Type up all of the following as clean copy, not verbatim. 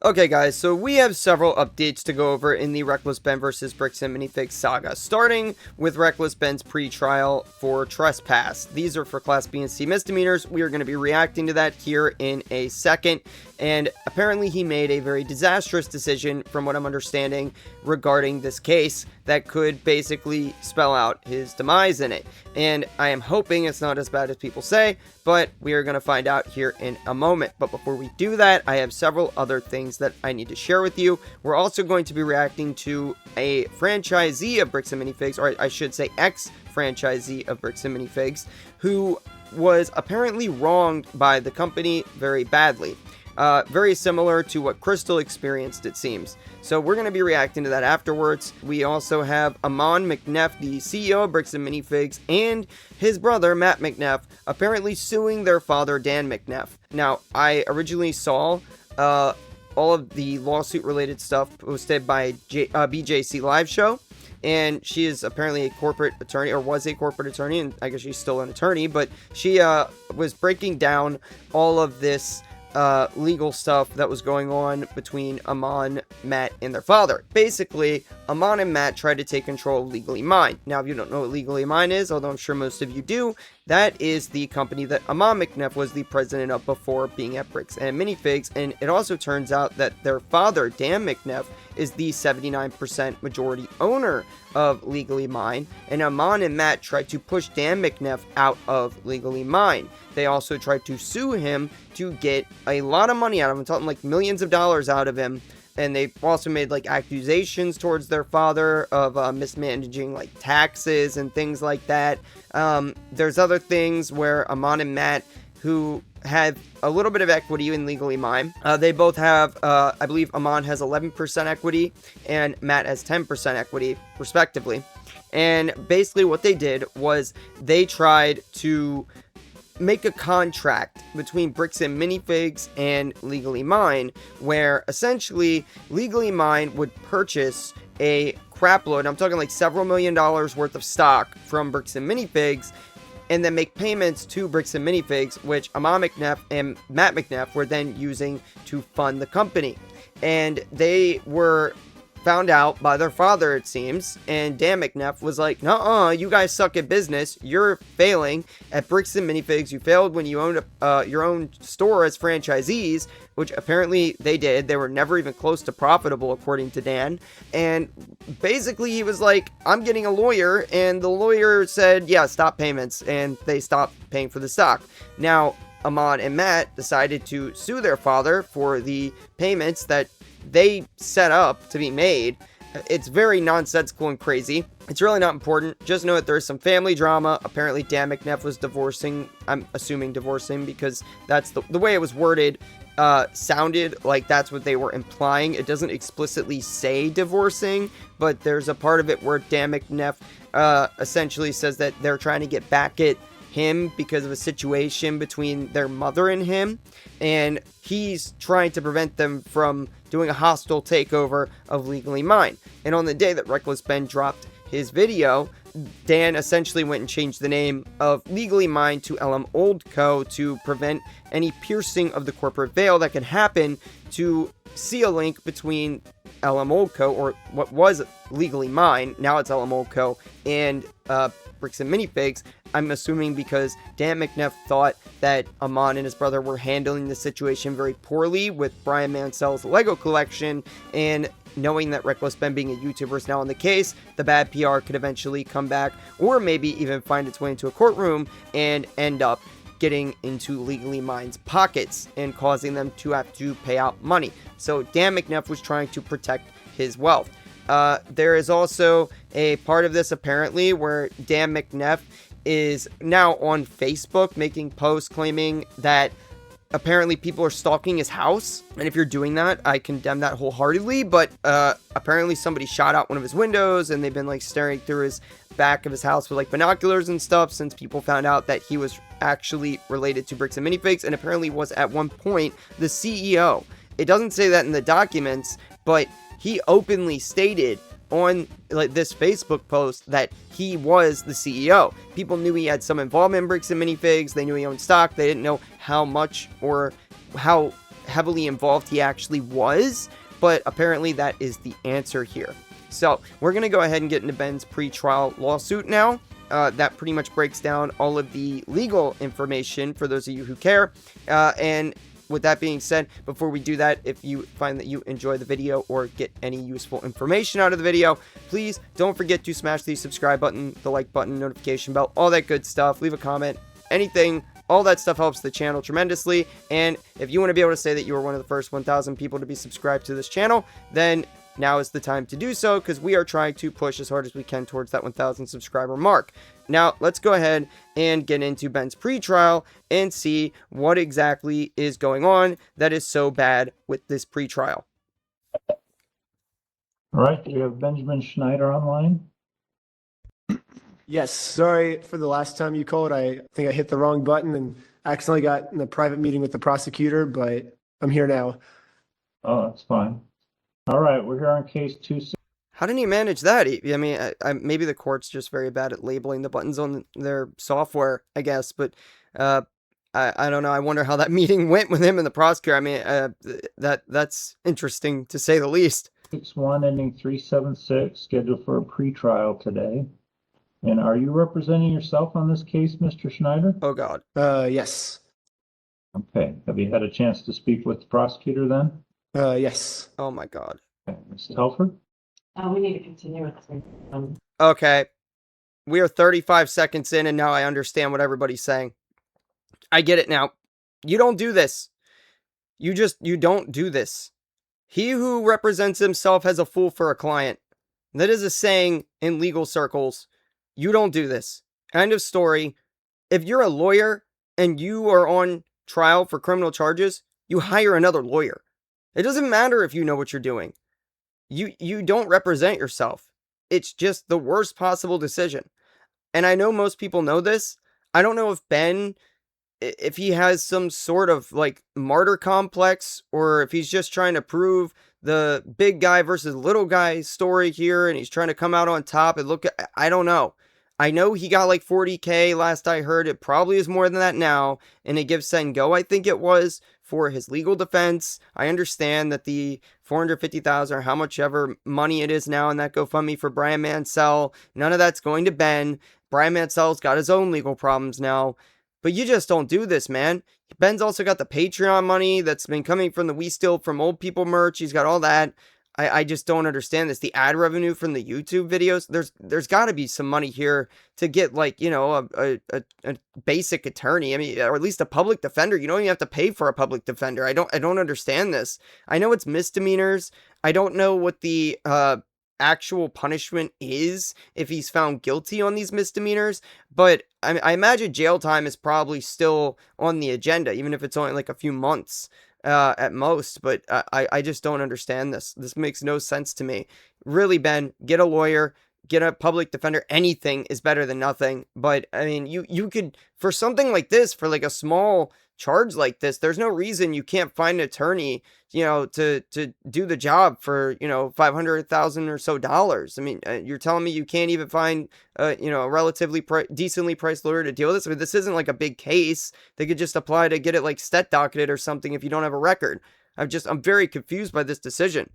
Okay, guys, so we have several updates to go over in the Reckless Ben versus Bricks and Minifigs saga, starting with Reckless Ben's pre-trial for trespass. These are for Class B and C misdemeanors. We are going to be reacting to that here in a second, and apparently he made a very disastrous decision, from what I'm understanding, regarding this case that could basically spell out his demise in it. And I am hoping it's not as bad as people say, but we are going to find out here in a moment. But before we do that, I have several other things that I need to share with you. We're also going to be reacting to a franchisee of Bricks and Minifigs, or I should say ex-franchisee of Bricks and Minifigs, who was apparently wronged by the company very badly. Very similar to what Crystal experienced, it seems. So we're going to be reacting to that afterwards. We also have Amon McNeff, the CEO of Bricks and Minifigs, and his brother, Matt McNeff, apparently suing their father, Dan McNeff. Now, I originally saw all of the lawsuit-related stuff posted by BJC Live Show, and she is apparently a corporate attorney, or was a corporate attorney, and I guess she's still an attorney, but she was breaking down all of this legal stuff that was going on between Amon, Matt, and their father. Basically, Amon and Matt tried to take control of Legally Mine. Now, if you don't know what Legally Mine is, although I'm sure most of you do, that is the company that Amon McNeff was the president of before being at Bricks and Minifigs, and it also turns out that their father, Dan McNeff, is the 79% majority owner of Legally Mine, and Amon and Matt tried to push Dan McNeff out of Legally Mine. They also tried to sue him to get a lot of money out of him, talking like millions of dollars out of him, and they also made like accusations towards their father of mismanaging like taxes and things like that. There's other things where Amon and Matt, who have a little bit of equity in Legally Mine. They both have, I believe Amon has 11% equity and Matt has 10% equity, respectively. And basically what they did was they tried to make a contract between Bricks and Minifigs and Legally Mine, where essentially Legally Mine would purchase a crapload, I'm talking like several $1,000,000 worth of stock from Bricks and Minifigs, and then make payments to Bricks and Minifigs, which Amon McNeff and Matt McNeff were then using to fund the company. And they were found out by their father, it seems, and Dan McNeff was like, "Nuh-uh, you guys suck at business. You're failing at Bricks and Minifigs. You failed when you owned your own store as franchisees," which apparently they did. They were never even close to profitable, according to Dan. And basically he was like, "I'm getting a lawyer," and the lawyer said, "Yeah, stop payments," and they stopped paying for the stock. Now, Amon and Matt decided to sue their father for the payments that they set up to be made. It's very nonsensical and crazy. It's really not important. Just know that there's some family drama. Apparently Dan McNeff was divorcing. I'm assuming divorcing because that's the way it was worded. Sounded like that's what they were implying. It doesn't explicitly say divorcing, but there's a part of it where Dan McNeff essentially says that they're trying to get back at him because of a situation between their mother and him, and he's trying to prevent them from doing a hostile takeover of Legally Mine. And on the day that Reckless Ben dropped his video, Dan essentially went and changed the name of Legally Mine to LM Old Co. to prevent any piercing of the corporate veil that can happen, to see a link between LM Old Co., or what was Legally Mine, now it's LM Old Co., and Bricks and Minifigs. I'm assuming because Dan McNeff thought that Amon and his brother were handling the situation very poorly with Brian Mansell's Lego collection, and knowing that Reckless Ben being a YouTuber is now in the case, the bad PR could eventually come back, or maybe even find its way into a courtroom and end up getting into Legally Mine's pockets and causing them to have to pay out money. So Dan McNeff was trying to protect his wealth. There is also a part of this apparently where Dan McNeff is now on Facebook making posts claiming that apparently people are stalking his house. And if you're doing that, I condemn that wholeheartedly. But apparently somebody shot out one of his windows and they've been like staring through his back of his house with like binoculars and stuff since people found out that he was actually related to Bricks and Minifigs, and apparently was at one point the CEO. It doesn't say that in the documents, but he openly stated on like this Facebook post that he was the CEO. People knew he had some involvement in Bricks and Minifigs. They knew he owned stock. They didn't know how much or how heavily involved he actually was, but apparently that is the answer here. So we're going to go ahead and get into Ben's pre-trial lawsuit now. That pretty much breaks down all of the legal information for those of you who care. And with that being said, before we do that, if you find that you enjoy the video or get any useful information out of the video, please don't forget to smash the subscribe button, the like button, notification bell, all that good stuff. Leave a comment, anything. All that stuff helps the channel tremendously. And if you want to be able to say that you were one of the first 1,000 people to be subscribed to this channel, then now is the time to do so, because we are trying to push as hard as we can towards that 1,000 subscriber mark. Now, let's go ahead and get into Ben's pre-trial and see what exactly is going on that is so bad with this pre-trial. All right, we have Benjamin Schneider online. Yes, sorry for the last time you called. I think I hit the wrong button and accidentally got in a private meeting with the prosecutor, but I'm here now. Oh, that's fine. All right, we're here on case 2. How did he manage that? I mean, maybe the court's just very bad at labeling the buttons on their software, I guess. But I don't know. I wonder how that meeting went with him and the prosecutor. I mean, that's interesting to say the least. 6-1 ending 376, scheduled for a pretrial today. And are you representing yourself on this case, Mr. Schneider? Oh, God. Yes. Okay. Have you had a chance to speak with the prosecutor then? Yes. Oh, my God. Okay. Ms. Telford? We need to continue with this. Okay. We are 35 seconds in, and now I understand what everybody's saying. I get it now. You don't do this. You don't do this. He who represents himself as a fool for a client. That is a saying in legal circles. You don't do this. End of story. If you're a lawyer and you are on trial for criminal charges, you hire another lawyer. It doesn't matter if you know what you're doing. You don't represent yourself. It's just the worst possible decision. And I know most people know this. I don't know if Ben, if he has some sort of like martyr complex, or if he's just trying to prove the big guy versus little guy story here, and he's trying to come out on top and look at, I don't know. I know he got like 40K last I heard. It probably is more than that now. And it gives Sengo, I think it was, for his legal defense. I understand that the 450,000 or how much ever money it is now in that GoFundMe for Brian Mansell, none of that's going to Ben. Brian Mansell's got his own legal problems now. But you just don't do this, man. Ben's also got the Patreon money that's been coming from the We Steal From Old People merch. He's got all that. I just don't understand this. The ad revenue from the YouTube videos, there's got to be some money here to get, like, you know, a basic attorney. I mean, or at least a public defender. You don't even have to pay for a public defender. I don't understand this. I know it's misdemeanors. I don't know what the actual punishment is if he's found guilty on these misdemeanors, but I imagine jail time is probably still on the agenda, even if it's only like a few months at most. But I just don't understand this. This makes no sense to me. Really, Ben, get a lawyer, get a public defender. Anything is better than nothing. But I mean, you could, for something like this, for like a small charge like this, there's no reason you can't find an attorney, you know, to do the job for, you know, $500,000 or so dollars. I mean, you're telling me you can't even find you know, a relatively decently priced lawyer to deal with this? I mean, this isn't like a big case. They could just apply to get it like stet docketed or something if you don't have a record. I'm very confused by this decision.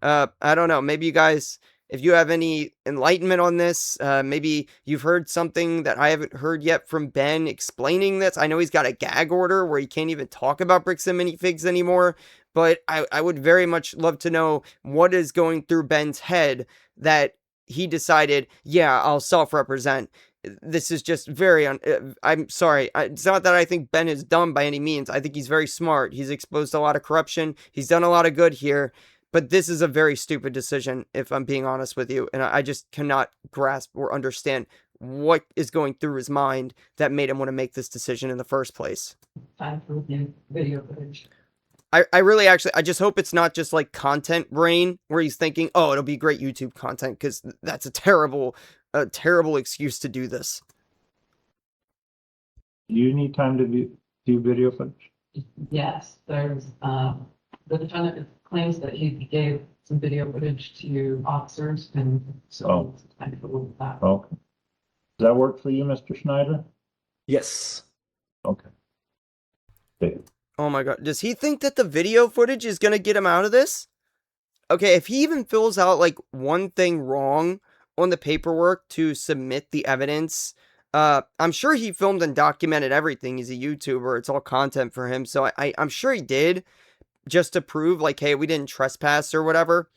I don't know, maybe you guys, if you have any enlightenment on this, maybe you've heard something that I haven't heard yet from Ben explaining this. I know he's got a gag order where he can't even talk about Bricks and Minifigs anymore, but I would very much love to know what is going through Ben's head that he decided, yeah, I'll self-represent. This is just very, I'm sorry. It's not that I think Ben is dumb by any means. I think he's very smart. He's exposed a lot of corruption. He's done a lot of good here. But this is a very stupid decision, if I'm being honest with you. And I just cannot grasp or understand what is going through his mind that made him want to make this decision in the first place. Time for review video footage. I really actually, I just hope it's not just like content brain where he's thinking, oh, it'll be great YouTube content, because that's a terrible excuse to do this. Do you need time to do video footage? Yes, there's the defendant claims that he gave some video footage to officers, and so it's time to look at that. Okay. Does that work for you, Mr. Schneider? Yes. Okay. David. Oh my God. Does he think that the video footage is going to get him out of this? Okay, if he even fills out like one thing wrong on the paperwork to submit the evidence, I'm sure he filmed and documented everything. He's a YouTuber. It's all content for him. So I'm sure he did, just to prove like, hey, we didn't trespass or whatever.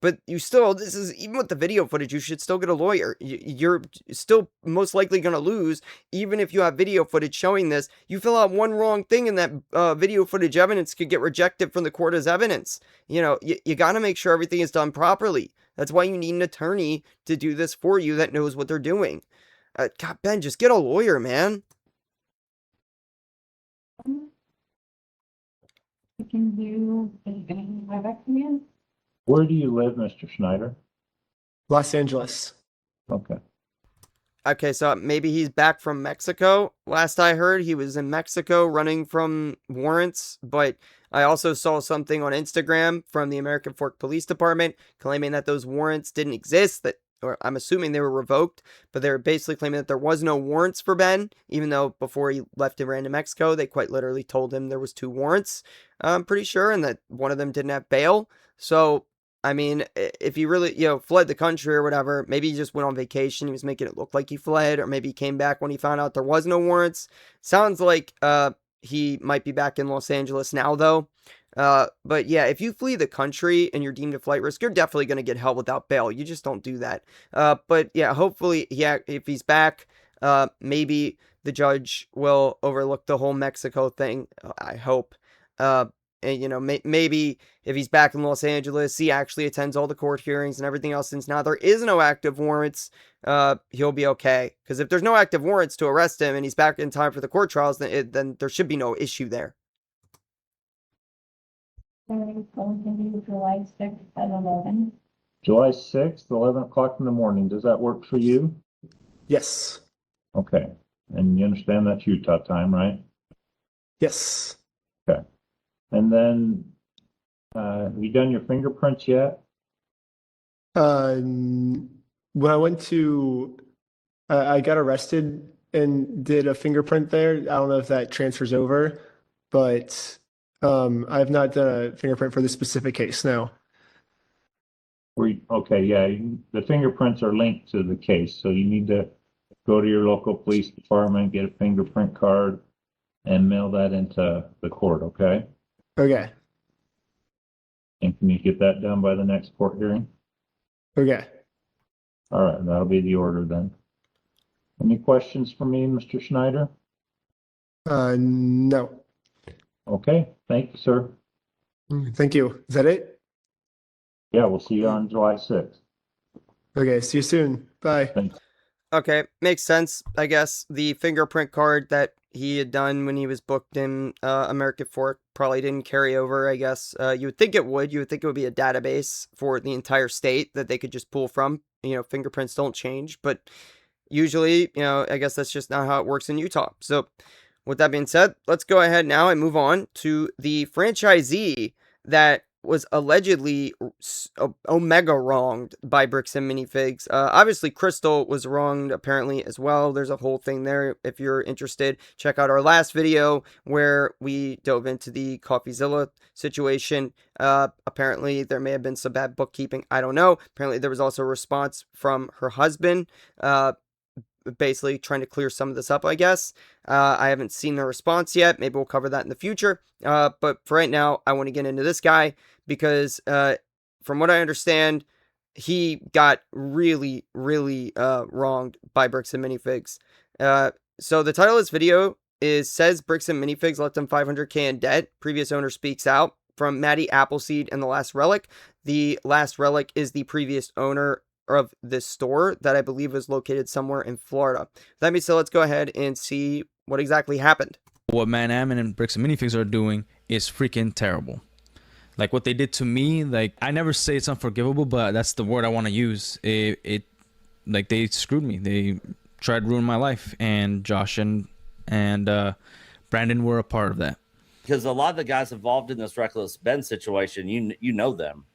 But you still, this is, even with the video footage, you should still get a lawyer. You're still most likely going to lose, even if you have video footage showing this. You fill out one wrong thing and that video footage evidence could get rejected from the court as evidence. You know, you got to make sure everything is done properly. That's why you need an attorney to do this for you that knows what they're doing. God, Ben, just get a lawyer, man. I can do, anything my back again? Where do you live, Mr. Schneider? Los Angeles. Okay. Okay, so maybe he's back from Mexico. Last I heard, he was in Mexico running from warrants, but I also saw something on Instagram from the American Fork Police Department claiming that those warrants didn't exist, that, or I'm assuming they were revoked, but they were basically claiming that there was no warrants for Ben, even though before he left and ran to Mexico, they quite literally told him there was 2 warrants, I'm pretty sure, and that one of them didn't have bail. So I mean, if he really, fled the country or whatever, maybe he just went on vacation. He was making it look like he fled, or maybe he came back when he found out there was no warrants. Sounds like he might be back in Los Angeles now, though. But yeah, if you flee the country and you're deemed a flight risk, you're definitely going to get held without bail. You just don't do that. But yeah, hopefully, yeah, if he's back, maybe the judge will overlook the whole Mexico thing. I hope. And, maybe if he's back in Los Angeles, he actually attends all the court hearings and everything else. Since now there is no active warrants, he'll be okay. Because if there's no active warrants to arrest him and he's back in time for the court trials, then there should be no issue there. Going to be July 6th at 11. July 6th, 11 o'clock in the morning. Does that work for you? Yes. Okay. And you understand that's Utah time, right? Yes. Okay. And then, have you done your fingerprints yet? When I went to, I got arrested and did a fingerprint there. I don't know if that transfers over, but I've not done a fingerprint for this specific case, no. Okay, yeah, the fingerprints are linked to the case, so you need to go to your local police department, get a fingerprint card, and mail that into the court, okay? Okay. And can you get that done by the next court hearing? Okay. All right, that'll be the order then. Any questions for me, Mr. Schneider? No. Okay, thank you, sir. Thank you. Is that it? Yeah, we'll see you on July 6th. Okay, see you soon. Bye. Thanks. Okay, makes sense, I guess. The fingerprint card that he had done when he was booked in American Fork probably didn't carry over, I guess. You would think it would. You would think it would be a database for the entire state that they could just pull from. Fingerprints don't change, but usually, I guess that's just not how it works in Utah. So with that being said, let's go ahead now and move on to the franchisee that was allegedly omega wronged by Bricks and Minifigs. Obviously, Crystal was wronged apparently as well. There's a whole thing there. If you're interested, check out our last video where we dove into the CoffeeZilla situation. Apparently, there may have been some bad bookkeeping. I don't know. Apparently, there was also a response from her husband, basically trying to clear some of this up, I guess. I haven't seen the response yet. Maybe we'll cover that in the future. But for right now, I want to get into this guy because from what I understand, he got really, really wronged by Bricks and Minifigs. So the title of this video says Bricks and Minifigs left him $500K in debt. Previous owner speaks out. From Maddie Appleseed and The Last Relic. The Last Relic is the previous owner of this store that I believe is located somewhere in Florida. That means so let's go ahead and see what exactly happened. What Man Ammon and Bricks and Minifigs are doing is freaking terrible. Like what they did to me, like I never say it's unforgivable, but that's the word I want to use. It like they screwed me. They tried to ruin my life, and Josh and Brandon were a part of that. Because a lot of the guys involved in this Reckless Ben situation, you know them.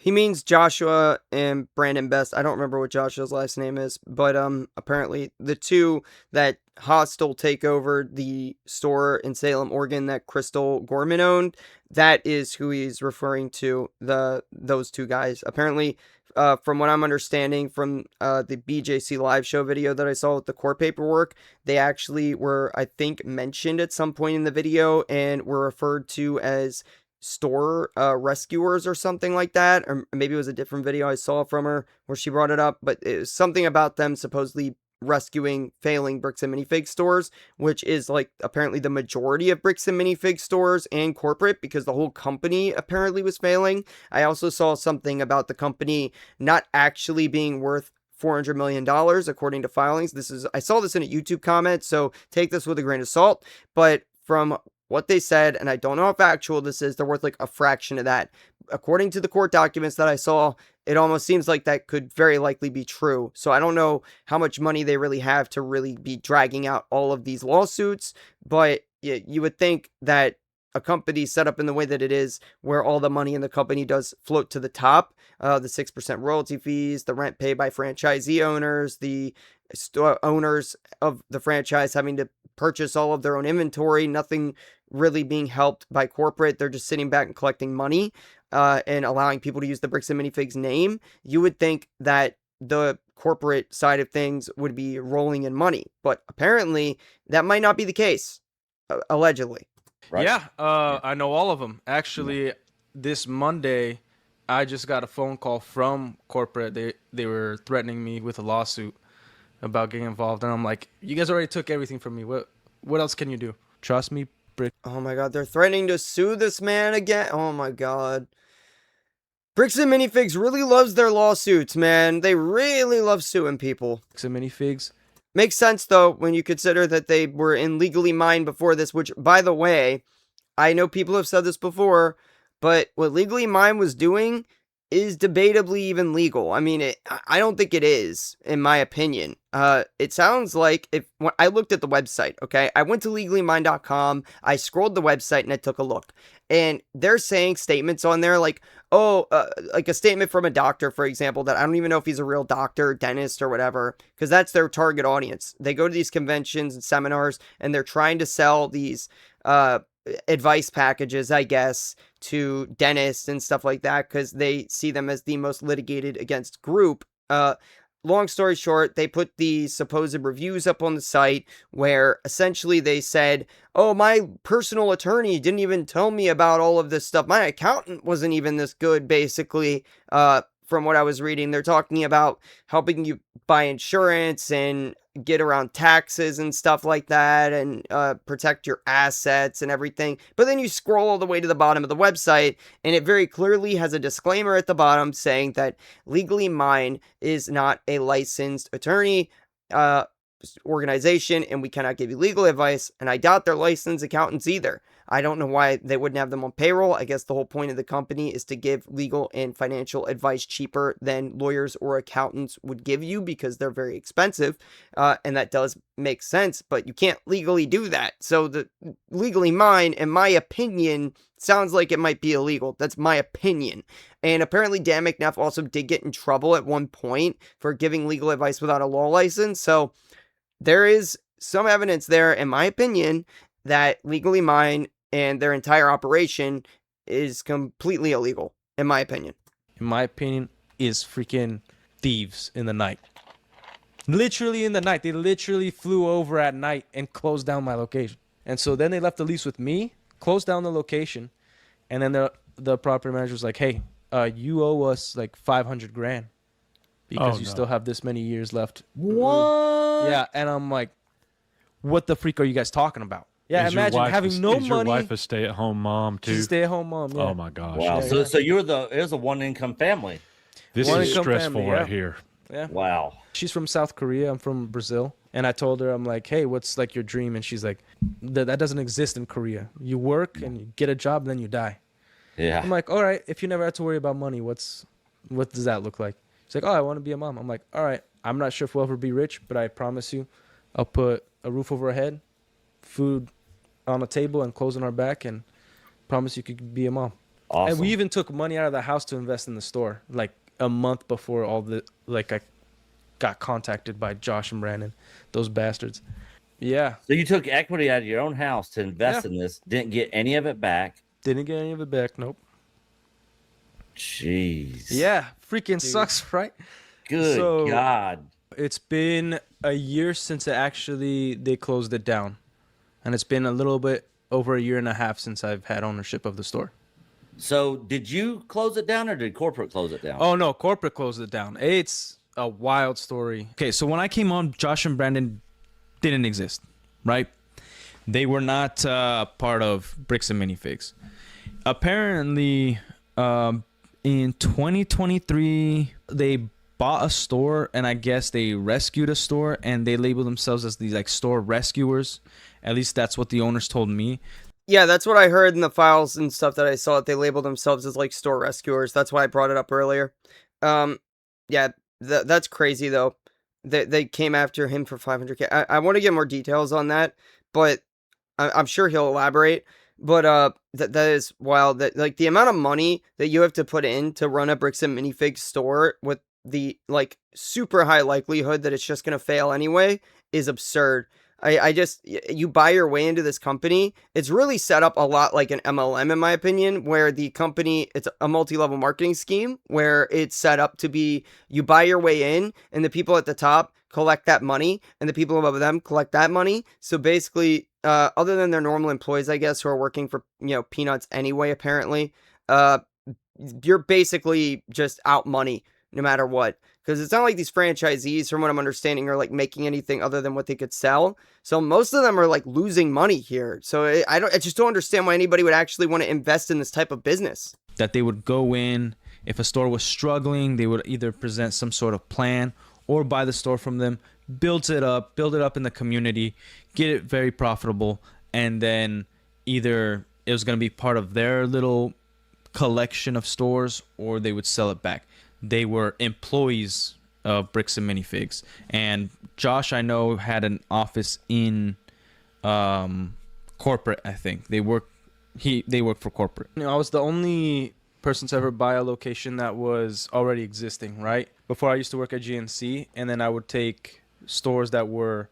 He means Joshua and Brandon Best. I don't remember what Joshua's last name is, but apparently the two that hostile take over the store in Salem, Oregon that Crystal Gorman owned, that is who he's referring to, those two guys. Apparently, from what I'm understanding from the BJC live show video that I saw with the court paperwork, they actually were, I think, mentioned at some point in the video and were referred to as store rescuers or something like that, or maybe it was a different video I saw from her where she brought it up, but it was something about them supposedly rescuing failing Bricks and Minifig stores, which is like apparently the majority of Bricks and Minifig stores and corporate, because the whole company apparently was failing. I also saw something about the company not actually being worth $400 million according to filings. I saw this in a YouTube comment, so take this with a grain of salt, but from what they said, and I don't know how factual this is, they're worth like a fraction of that. According to the court documents that I saw, it almost seems like that could very likely be true. So I don't know how much money they really have to really be dragging out all of these lawsuits, but you would think that a company set up in the way that it is, where all the money in the company does float to the top, the 6% royalty fees, the rent paid by franchisee owners, the owners of the franchise having to purchase all of their own inventory, nothing really being helped by corporate. They're just sitting back and collecting money and allowing people to use the Bricks and Minifigs name. You would think that the corporate side of things would be rolling in money, but apparently that might not be the case, allegedly. Right. Yeah, I know all of them. Actually, this Monday, I just got a phone call from corporate. They were threatening me with a lawsuit about getting involved, and I'm like, you guys already took everything from me. What else can you do? Trust me, Brick. Oh my god, they're threatening to sue this man again. Oh my god. Bricks and Minifigs really loves their lawsuits, man. They really love suing people. Bricks and Minifigs. Makes sense, though, when you consider that they were in Legally Mine before this, which, by the way, I know people have said this before, but what Legally Mine was doing is debatably even legal. I mean, I don't think it is, in my opinion. It sounds like when I looked at the website, okay? I went to legallymine.com, I scrolled the website, and I took a look. And they're saying statements on there like, like a statement from a doctor, for example, that I don't even know if he's a real doctor, dentist, or whatever, because that's their target audience. They go to these conventions and seminars, and they're trying to sell these advice packages, I guess, to dentists and stuff like that, because they see them as the most litigated against group. Long story short, they put these supposed reviews up on the site where essentially they said, oh, my personal attorney didn't even tell me about all of this stuff. My accountant wasn't even this good, basically. From what I was reading, they're talking about helping you buy insurance and get around taxes and stuff like that, and protect your assets and everything. But then you scroll all the way to the bottom of the website, and it very clearly has a disclaimer at the bottom saying that Legally Mine is not a licensed attorney organization, and we cannot give you legal advice, and I doubt they're licensed accountants either. I don't know why they wouldn't have them on payroll. I guess the whole point of the company is to give legal and financial advice cheaper than lawyers or accountants would give you, because they're very expensive, and that does make sense, but you can't legally do that. So the Legally Mine, in my opinion, sounds like it might be illegal. That's my opinion. And apparently Dan McNeff also did get in trouble at one point for giving legal advice without a law license, so there is some evidence there, in my opinion, that Legally Mine and their entire operation is completely illegal, in my opinion. In my opinion, is freaking thieves in the night. Literally in the night. They literally flew over at night and closed down my location. And so then they left the lease with me, closed down the location, and then the property manager was like, hey, you owe us like 500 grand because you still have this many years left. What? Yeah, and I'm like, what the freak are you guys talking about? Yeah, imagine having no money. Is your wife a stay-at-home mom too? She's a stay-at-home mom. Yeah. Oh my gosh! Wow. Yeah, So it was a one-income family. This One is income stressful family, right yeah. here. Yeah. Wow. She's from South Korea. I'm from Brazil. And I told her, I'm like, hey, what's like your dream? And she's like, that doesn't exist in Korea. You work and you get a job, then you die. Yeah. I'm like, all right, if you never have to worry about money, what does that look like? She's like, oh, I want to be a mom. I'm like, all right, I'm not sure if we'll ever be rich, but I promise you, I'll put a roof over our head, food on a table, and clothes on our back, and promise you could be a mom. Awesome. And we even took money out of the house to invest in the store, like a month before I got contacted by Josh and Brandon, those bastards. Yeah. So you took equity out of your own house to invest Yeah. in this, didn't get any of it back. Didn't get any of it back. Nope. Jeez. Yeah. Freaking sucks, right? Good So- God. It's been a year since they closed it down. And it's been a little bit over a year and a half since I've had ownership of the store. So did you close it down or did corporate close it down? Oh no, corporate closed it down. It's a wild story. Okay, so when I came on, Josh and Brandon didn't exist, right? They were not part of Bricks and Minifigs. Apparently, in 2023, they bought a store, and I guess they rescued a store, and they labeled themselves as these like store rescuers. At least that's what the owners told me. Yeah, that's what I heard in the files and stuff that I saw, that they labeled themselves as like store rescuers. That's why I brought it up earlier. Yeah, that's crazy though. They came after him for 500K. I want to get more details on that, but I'm sure he'll elaborate. But that is wild. That like the amount of money that you have to put in to run a Bricks and Minifigs store with the like super high likelihood that it's just gonna fail anyway is absurd. You buy your way into this company. It's really set up a lot like an MLM, in my opinion, where the company, it's a multi-level marketing scheme where it's set up to be, you buy your way in and the people at the top collect that money and the people above them collect that money. So basically, other than their normal employees, I guess, who are working for, peanuts anyway, apparently, you're basically just out money no matter what. Because it's not like these franchisees, from what I'm understanding, are like making anything other than what they could sell. So most of them are like losing money here. So I just don't understand why anybody would actually want to invest in this type of business. That they would go in, if a store was struggling, they would either present some sort of plan or buy the store from them, build it up in the community, get it very profitable, and then either it was going to be part of their little collection of stores or they would sell it back. They were employees of Bricks and Minifigs. And Josh, I know, had an office in corporate, I think. They worked for corporate. I was the only person to ever buy a location that was already existing, right? Before I used to work at GNC, and then I would take stores that were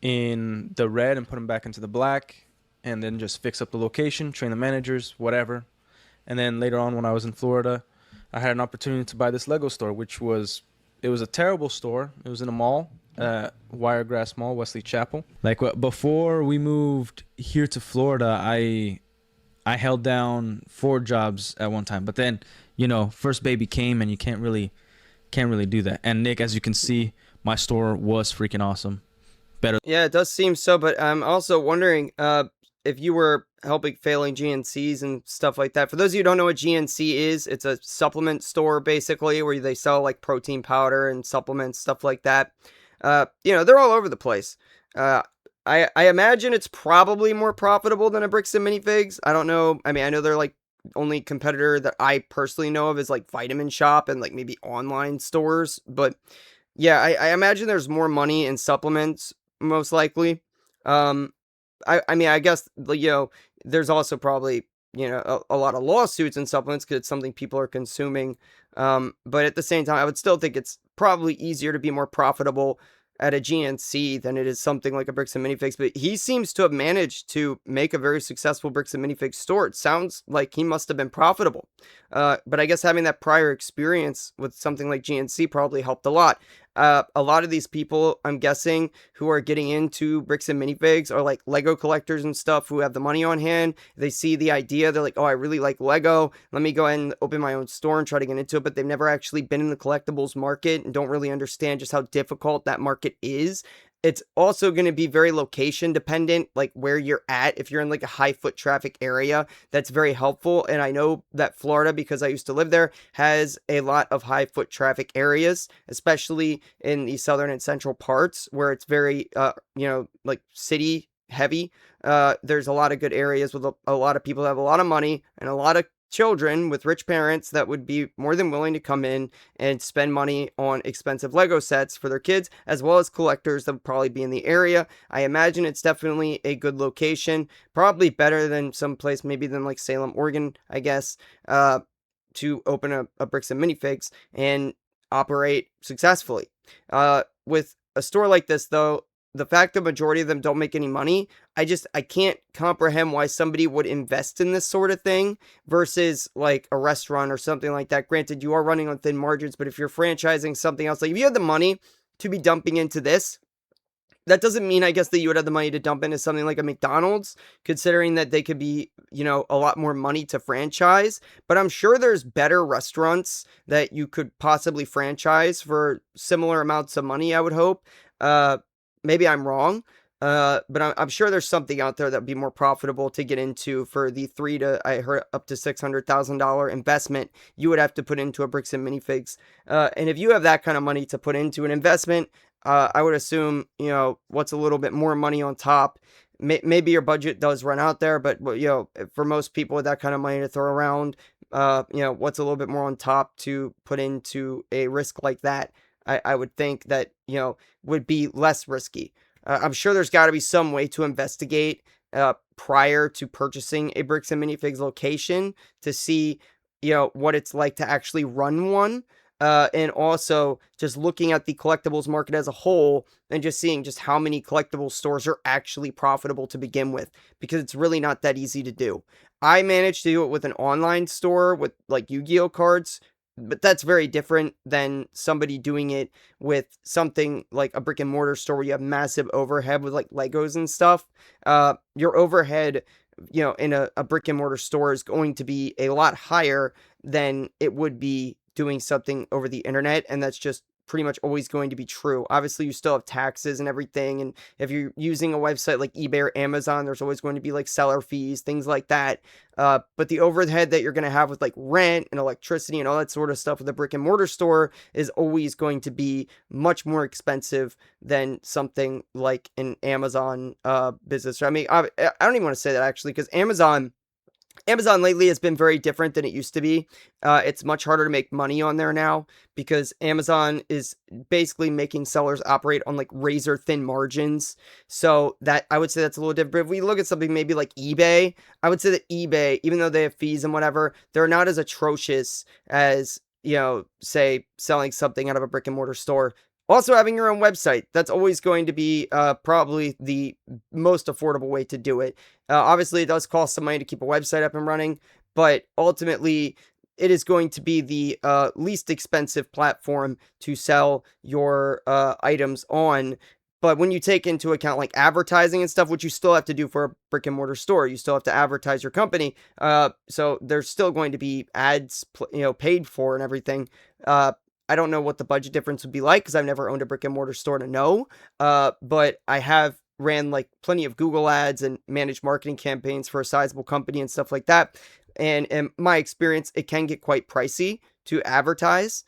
in the red and put them back into the black, and then just fix up the location, train the managers, whatever. And then later on when I was in Florida, I had an opportunity to buy this Lego store, it was a terrible store. It was in a mall, Wiregrass Mall, Wesley Chapel. Like before we moved here to Florida, I held down 4 jobs at one time. But then, first baby came and you can't really do that. And Nick, as you can see, my store was freaking awesome. Better. Yeah, it does seem so, but I'm also wondering if you were helping failing GNCs and stuff like that. For those of you who don't know what GNC is, it's a supplement store basically where they sell like protein powder and supplements, stuff like that. They're all over the place. I imagine it's probably more profitable than a Bricks and Minifigs. I don't know. I mean, I know they're like only competitor that I personally know of is like Vitamin Shop and like maybe online stores. But yeah, I imagine there's more money in supplements most likely. I mean, I guess, there's also probably, a lot of lawsuits and supplements because it's something people are consuming. But at the same time, I would still think it's probably easier to be more profitable at a GNC than it is something like a Bricks and Minifigs. But he seems to have managed to make a very successful Bricks and Minifigs store. It sounds like he must have been profitable. But I guess having that prior experience with something like GNC probably helped a lot. A lot of these people, I'm guessing, who are getting into Bricks and Minifigs are like Lego collectors and stuff who have the money on hand. They see the idea. They're like, oh, I really like Lego. Let me go ahead and open my own store and try to get into it. But they've never actually been in the collectibles market and don't really understand just how difficult that market is. It's also going to be very location dependent, like where you're at. If you're in like a high foot traffic area, that's very helpful. And I know that Florida, because I used to live there, has a lot of high foot traffic areas, especially in the southern and central parts where it's very, like city heavy. There's a lot of good areas with a lot of people that have a lot of money and a lot of children with rich parents that would be more than willing to come in and spend money on expensive Lego sets for their kids, as well as collectors that would probably be in the area. I imagine it's definitely a good location, probably better than some place maybe than like Salem, Oregon, I guess, to open a Bricks and Minifigs and operate successfully. With a store like this, though, the fact the majority of them don't make any money, I can't comprehend why somebody would invest in this sort of thing versus like a restaurant or something like that. Granted, you are running on thin margins, but if you're franchising something else, like if you had the money to be dumping into this, that doesn't mean, I guess, that you would have the money to dump into something like a McDonald's, considering that they could be, a lot more money to franchise. But I'm sure there's better restaurants that you could possibly franchise for similar amounts of money, I would hope. Maybe I'm wrong, but I'm sure there's something out there that would be more profitable to get into for the I heard up to $600,000 investment you would have to put into a Bricks and Minifigs. And if you have that kind of money to put into an investment, I would assume, what's a little bit more money on top. Maybe your budget does run out there, but, for most people with that kind of money to throw around, what's a little bit more on top to put into a risk like that, I would think that, would be less risky. I'm sure there's got to be some way to investigate prior to purchasing a Bricks and Minifigs location to see, what it's like to actually run one. And also just looking at the collectibles market as a whole and just seeing just how many collectible stores are actually profitable to begin with, because it's really not that easy to do. I managed to do it with an online store with like Yu-Gi-Oh cards, but that's very different than somebody doing it with something like a brick and mortar store where you have massive overhead with like Legos and stuff. Your overhead, in a brick and mortar store is going to be a lot higher than it would be doing something over the internet, and that's just pretty much always going to be true. Obviously, you still have taxes and everything, and if you're using a website like eBay or Amazon, there's always going to be like seller fees, things like that. But the overhead that you're going to have with like rent and electricity and all that sort of stuff with a brick and mortar store is always going to be much more expensive than something like an Amazon business. I mean, I don't even want to say that actually, because Amazon lately has been very different than it used to be. It's much harder to make money on there now because Amazon is basically making sellers operate on like razor thin margins. So that, I would say that's a little different. But if we look at something maybe like eBay, I would say that eBay, even though they have fees and whatever, they're not as atrocious as, say selling something out of a brick and mortar store. Also, having your own website, that's always going to be probably the most affordable way to do it. Obviously, it does cost some money to keep a website up and running, but ultimately, it is going to be the least expensive platform to sell your items on. But when you take into account like advertising and stuff, which you still have to do for a brick and mortar store, you still have to advertise your company. So there's still going to be ads, paid for and everything. I don't know what the budget difference would be like because I've never owned a brick and mortar store to know. But I have ran like plenty of Google ads and managed marketing campaigns for a sizable company and stuff like that. And in my experience, it can get quite pricey to advertise.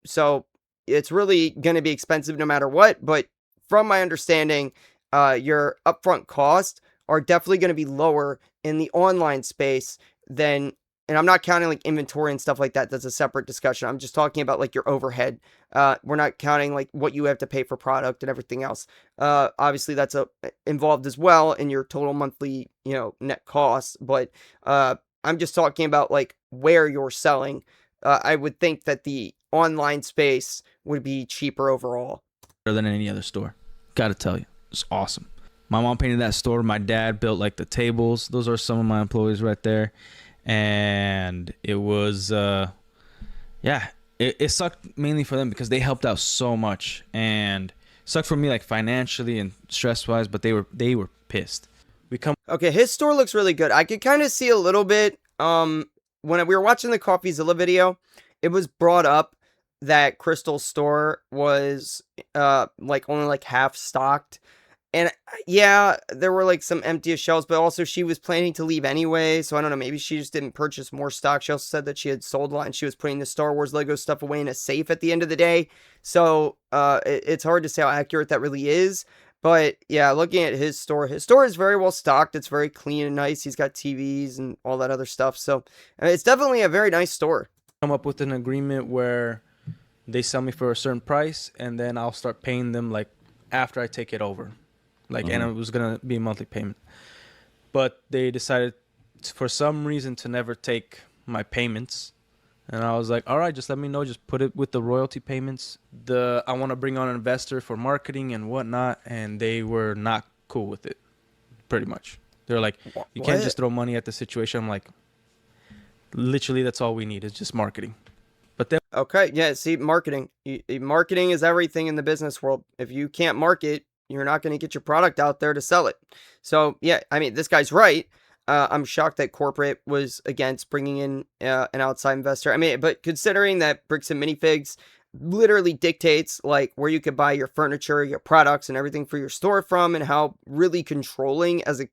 So it's really going to be expensive no matter what. But from my understanding, your upfront costs are definitely going to be lower in the online space than, and I'm not counting like inventory and stuff like that. That's a separate discussion. I'm just talking about like your overhead. We're not counting like what you have to pay for product and everything else. Obviously that's involved as well in your total monthly, net costs. But I'm just talking about like where you're selling. I would think that the online space would be cheaper overall. Better than any other store. Gotta tell you, it's awesome. My mom painted that store. My dad built like the tables. Those are some of my employees right there. And it was it sucked mainly for them because they helped out so much, and sucked for me like financially and stress wise, but they were pissed. Okay, his store looks really good. I could kind of see a little bit when we were watching the CoffeeZilla video, it was brought up that Crystal's store was like only like half stocked. And yeah, there were like some empty shelves, but also she was planning to leave anyway. So I don't know, maybe she just didn't purchase more stock. She also said that she had sold a lot and she was putting the Star Wars Lego stuff away in a safe at the end of the day. So it's hard to say how accurate that really is. But yeah, looking at his store is very well stocked. It's very clean and nice. He's got TVs and all that other stuff. So I mean, it's definitely a very nice store. Come up with an agreement where they sell me for a certain price, and then I'll start paying them like after I take it over, like, and it was gonna be a monthly payment. But they decided for some reason to never take my payments. And I was like, all right, just let me know. Just put it with the royalty payments. I want to bring on an investor for marketing and whatnot. And they were not cool with it, pretty much. They're like, you can't just throw money at the situation. I'm like, literally, that's all we need is just marketing. But then, okay, yeah, see, marketing. Marketing is everything in the business world. If you can't market, you're not going to get your product out there to sell it. So, yeah, I mean, this guy's right. I'm shocked that corporate was against bringing in an outside investor. I mean, but considering that Bricks and Minifigs literally dictates like where you could buy your furniture, your products, and everything for your store from, and how really controlling as a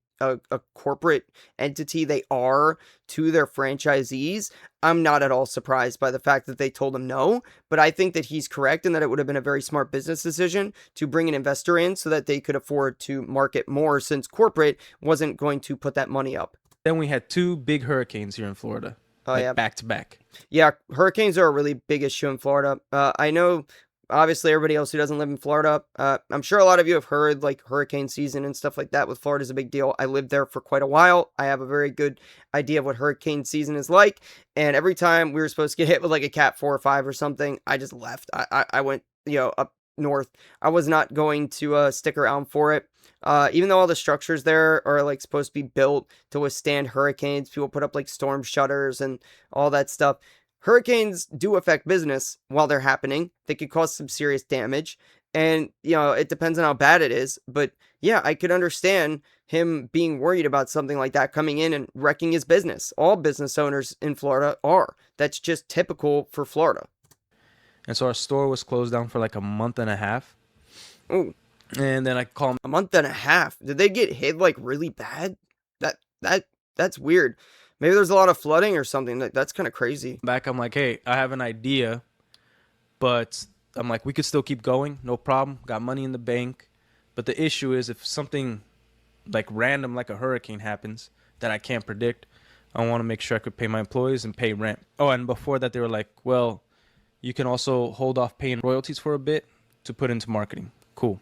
corporate entity they are to their franchisees, I'm not at all surprised by the fact that they told him no. But I think that he's correct and that it would have been a very smart business decision to bring an investor in so that they could afford to market more, since corporate wasn't going to put that money up. Then we had 2 big hurricanes here in Florida. Oh, yeah. Back to back. Yeah, hurricanes are a really big issue in Florida. I know, obviously, everybody else who doesn't live in Florida, I'm sure a lot of you have heard, like, hurricane season and stuff like that with Florida is a big deal. I lived there for quite a while. I have a very good idea of what hurricane season is like. And every time we were supposed to get hit with, like, a Cat 4 or 5 or something, I just left. I went, up north. I was not going to stick around for it. Even though all the structures there are like supposed to be built to withstand hurricanes, people put up like storm shutters and all that stuff. Hurricanes do affect business while they're happening. They could cause some serious damage, and it depends on how bad it is. But yeah, I could understand him being worried about something like that coming in and wrecking his business. All business owners in Florida are. That's just typical for Florida. And so our store was closed down for like a month and a half. Oh. And then I called a month and a half. Did they get hit like really bad? That's weird. Maybe there's a lot of flooding or something. That's kind of crazy. Back, I'm like, hey, I have an idea, but I'm like, we could still keep going, no problem. Got money in the bank, but the issue is if something like random, like a hurricane happens that I can't predict, I want to make sure I could pay my employees and pay rent. Oh, and before that, they were like, well, you can also hold off paying royalties for a bit to put into marketing. Cool.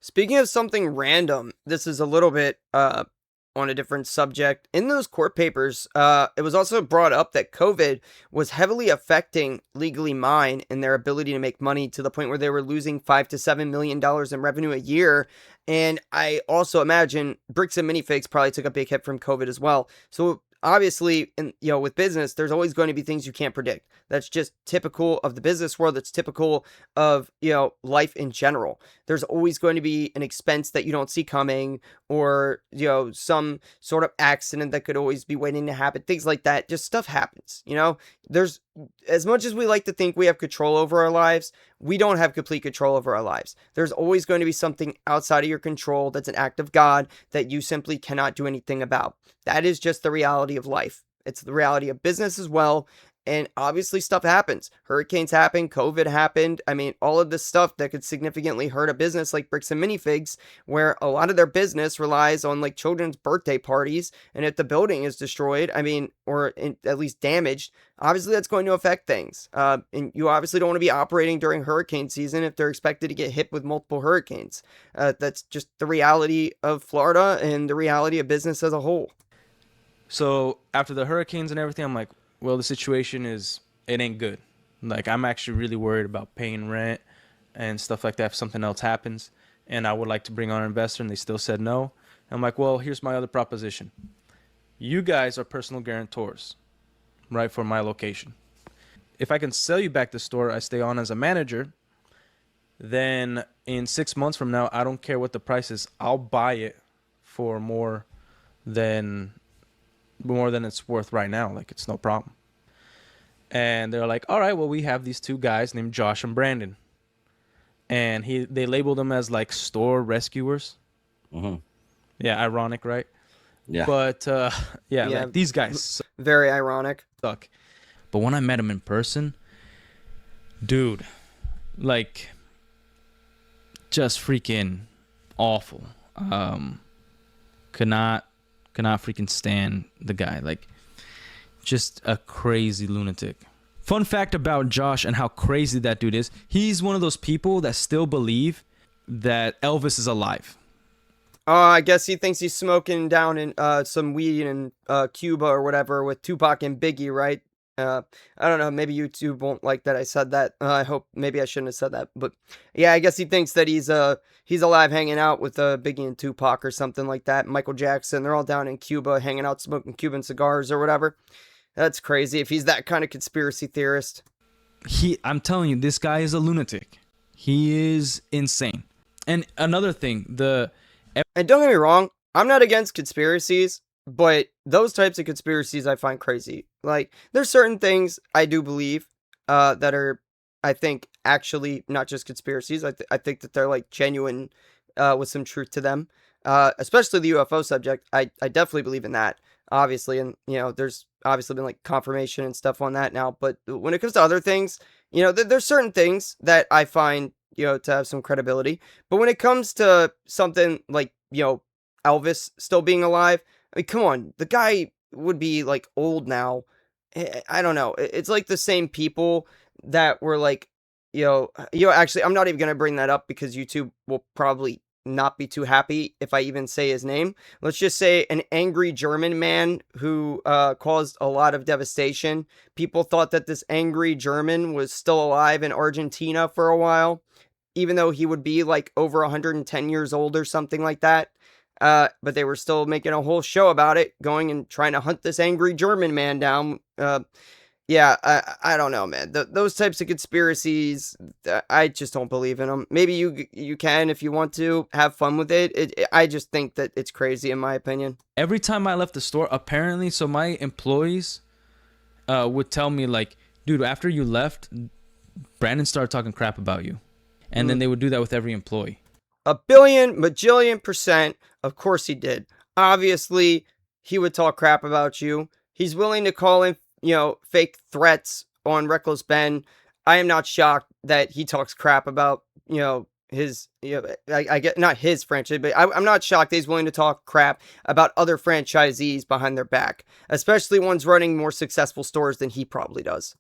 Speaking of something random, this is a little bit on a different subject. In those court papers, it was also brought up that COVID was heavily affecting Legally Mine and their ability to make money, to the point where they were losing $5 to $7 million in revenue a year. And I also imagine Bricks and Minifigs probably took a big hit from COVID as well. So obviously, with business, there's always going to be things you can't predict. That's just typical of the business world. That's typical of, life in general. There's always going to be an expense that you don't see coming, or, some sort of accident that could always be waiting to happen. Things like that. Just stuff happens, There's, as much as we like to think we have control over our lives, we don't have complete control over our lives. There's always going to be something outside of your control that's an act of God that you simply cannot do anything about. That is just the reality of life. It's the reality of business as well. And obviously stuff happens. Hurricanes happen, COVID happened. I mean, all of this stuff that could significantly hurt a business like Bricks and Minifigs, where a lot of their business relies on like children's birthday parties. And if the building is destroyed, or at least damaged, obviously that's going to affect things. And you obviously don't want to be operating during hurricane season if they're expected to get hit with multiple hurricanes. That's just the reality of Florida and the reality of business as a whole. So after the hurricanes and everything, I'm like, well, the situation it ain't good. Like, I'm actually really worried about paying rent and stuff like that if something else happens. And I would like to bring on an investor, and they still said no. I'm like, well, here's my other proposition. You guys are personal guarantors, right, for my location. If I can sell you back the store, I stay on as a manager, then in 6 months from now, I don't care what the price is, I'll buy it for more than it's worth right now. Like, it's no problem. And they're like, all right, well, we have these 2 guys named Josh and Brandon, and they labeled them as like store rescuers. Mm-hmm. Yeah, ironic, right? Yeah. But like, these guys very ironic. Suck. But when I met them in person, dude, like, just freaking awful. Could not freaking stand the guy. Like, just a crazy lunatic. Fun fact about Josh and how crazy that dude is. He's one of those people that still believe that Elvis is alive. I guess he thinks he's smoking down in some weed in Cuba or whatever with Tupac and Biggie, right? I don't know. Maybe YouTube won't like that I said that. I hope maybe I shouldn't have said that. But yeah, I guess he thinks that he's alive hanging out with Biggie and Tupac or something like that. Michael Jackson. They're all down in Cuba hanging out smoking Cuban cigars or whatever. That's crazy if he's that kind of conspiracy theorist. I'm telling you, this guy is a lunatic. He is insane. And another thing, and don't get me wrong, I'm not against conspiracies, but those types of conspiracies I find crazy. Like, there's certain things I do believe that are, I think, actually not just conspiracies. I think that they're like genuine with some truth to them. Especially the UFO subject. I definitely believe in that, obviously. And, there's obviously been like confirmation and stuff on that now. But when it comes to other things, there's certain things that I find, to have some credibility. But when it comes to something like, Elvis still being alive, I mean, come on, the guy would be like old now. I don't know. It's like the same people that were like, actually, I'm not even going to bring that up because YouTube will probably not be too happy if I even say his name. Let's just say an angry German man who caused a lot of devastation. People thought that this angry German was still alive in Argentina for a while, even though he would be like over 110 years old or something like that. But they were still making a whole show about it, going and trying to hunt this angry German man down. Yeah, I don't know, man. Those types of conspiracies, I just don't believe in them. Maybe you can if you want to have fun with it. I just think that it's crazy, in my opinion. Every time I left the store, apparently, so my employees would tell me, like, dude, after you left, Brandon started talking crap about you. And then they would do that with every employee. A billion, bajillion %, of course he did. Obviously, he would talk crap about you. He's willing to call in, fake threats on Reckless Ben. I am not shocked that he talks crap about, his, I get, not his franchise, but I'm not shocked that he's willing to talk crap about other franchisees behind their back, especially ones running more successful stores than he probably does.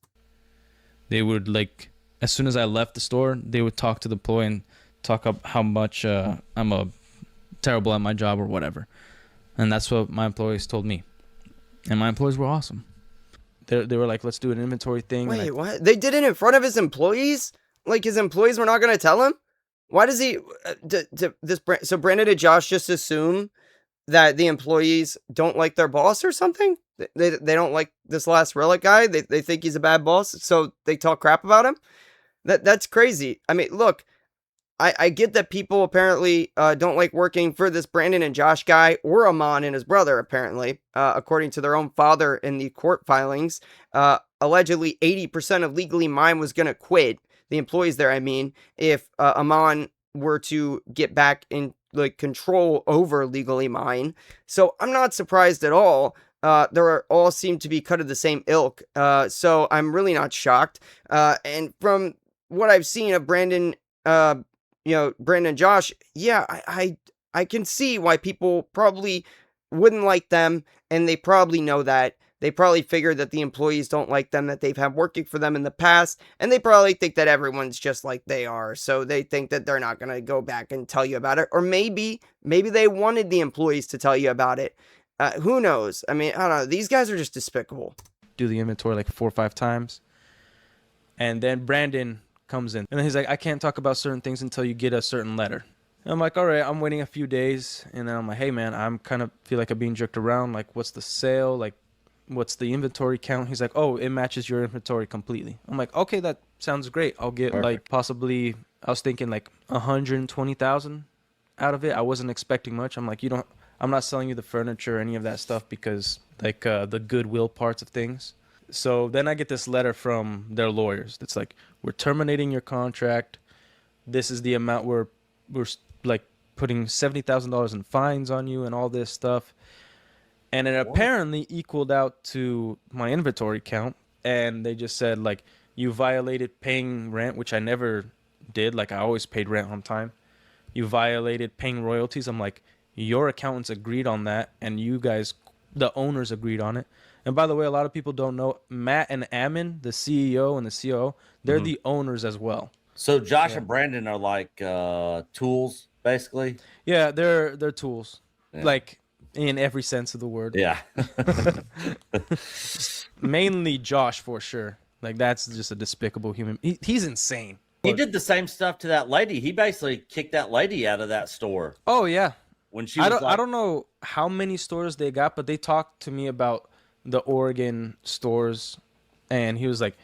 They would, like, as soon as I left the store, they would talk to the employee and talk up how much I'm terrible at my job or whatever. And that's what my employees told me. And my employees were awesome. They were like, let's do an inventory thing. Wait, what? They did it in front of his employees? Like, his employees were not going to tell him? Why does he... So Brandon and Josh just assume that the employees don't like their boss or something? They don't like this last relic guy? They think he's a bad boss, so they talk crap about him? That's crazy. I mean, look... I get that people apparently don't like working for this Brandon and Josh guy or Amon and his brother, apparently, according to their own father in the court filings. Allegedly, 80% of Legally Mine was going to quit, the employees there, I mean, if Amon were to get back in like control over Legally Mine. So I'm not surprised at all. All seem to be cut of the same ilk. So I'm really not shocked. And from what I've seen of Brandon Brandon and Josh, yeah, I can see why people probably wouldn't like them, and they probably know that. They probably figure that the employees don't like them, that they've had working for them in the past, and they probably think that everyone's just like they are, so they think that they're not going to go back and tell you about it, or maybe they wanted the employees to tell you about it. Who knows? I mean, I don't know. These guys are just despicable. Do the inventory like 4 or 5 times, and then Brandon comes in and then he's like, I can't talk about certain things until you get a certain letter. And I'm like, all right, I'm waiting a few days. And then I'm like, hey man, I'm kind of feel like I'm being jerked around. Like, what's the sale? Like, what's the inventory count? He's like, oh, it matches your inventory completely. I'm like, okay, that sounds great. I'll get like possibly, I was thinking like 120,000 out of it. I wasn't expecting much. I'm like, I'm not selling you the furniture or any of that stuff because like the goodwill parts of things. So then I get this letter from their lawyers. That's like, we're terminating your contract. This is the amount we're like putting $70,000 in fines on you and all this stuff. And it apparently equaled out to my inventory count. And they just said like, you violated paying rent, which I never did. Like I always paid rent on time. you violated paying royalties. I'm like, your accountants agreed on that, and you guys, the owners, agreed on it. And by the way, a lot of people don't know Matt and Ammon, the CEO and the COO, they're the owners as well. So Josh and Brandon are like tools, basically. Yeah, they're tools, Yeah. like in every sense of the word. Yeah. Mainly Josh for sure. Like that's just a despicable human. He's insane. He did the same stuff to that lady. He basically kicked that lady out of that store Oh yeah. when she was I don't know how many stores they got, but they talked to me about the Oregon stores, and he's like,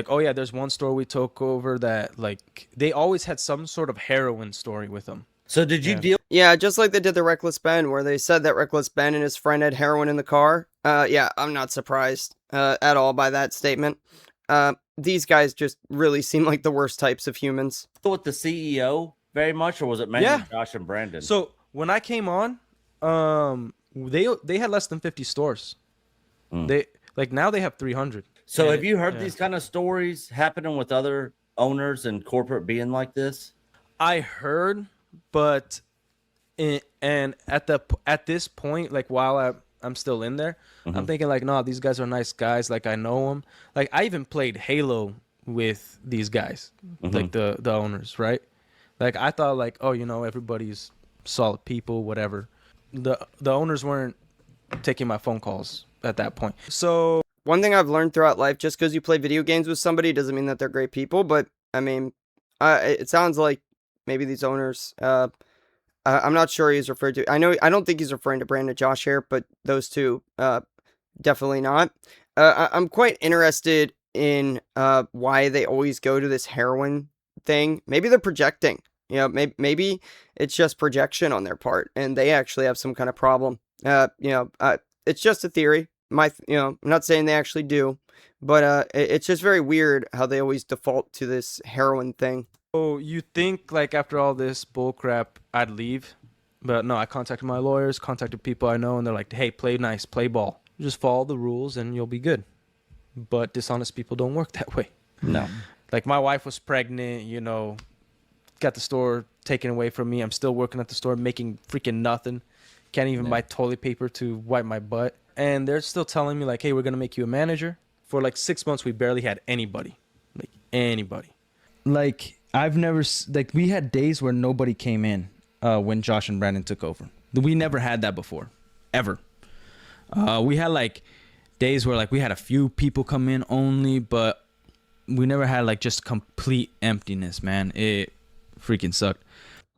oh yeah, there's one store we took over that like they always had some sort of heroin story with them. So did you deal? Yeah, just like they did the Reckless Ben, where they said that Reckless Ben and his friend had heroin in the car. Yeah, I'm not surprised at all by that statement. These guys just really seem like the worst types of humans. with the CEO very much, or was it mainly Josh and Brandon? So when I came on, they had less than 50 stores. They like now they have 300. So have you heard these kind of stories happening with other owners and corporate being like this? I heard, but at this point, like while I'm still in there, I'm thinking like, no, these guys are nice guys. Like I know them. Like I even played Halo with these guys, like the owners, right? Like I thought like, oh, you know, everybody's solid people, whatever. The owners weren't taking my phone calls at that point. So one thing I've learned throughout life, just because you play video games with somebody doesn't mean that they're great people. But I mean, it sounds like maybe these owners. I'm not sure he's referred to. I don't think he's referring to Brandon Josh here, but those two, definitely not. I'm quite interested in why they always go to this heroin thing. Maybe they're projecting. You know, maybe it's just projection on their part, and they actually have some kind of problem. It's just a theory. I'm not saying they actually do, but it's just very weird how they always default to this heroin thing. So you think like after all this bullcrap, I'd leave? But no, I contacted my lawyers, contacted people I know, and they're like, hey, play nice, play ball. Just follow the rules and you'll be good. But dishonest people don't work that way. No. Like my wife was pregnant, you know, got the store taken away from me. I'm still working at the store making freaking nothing. Can't even buy toilet paper to wipe my butt. And they're still telling me like, hey, we're going to make you a manager. For like 6 months, we barely had anybody. Like anybody. Like I've never, like we had days where nobody came in when Josh and Brandon took over. We never had that before, ever. We had like days where like we had a few people come in only, but we never had like just complete emptiness, man. It freaking sucked.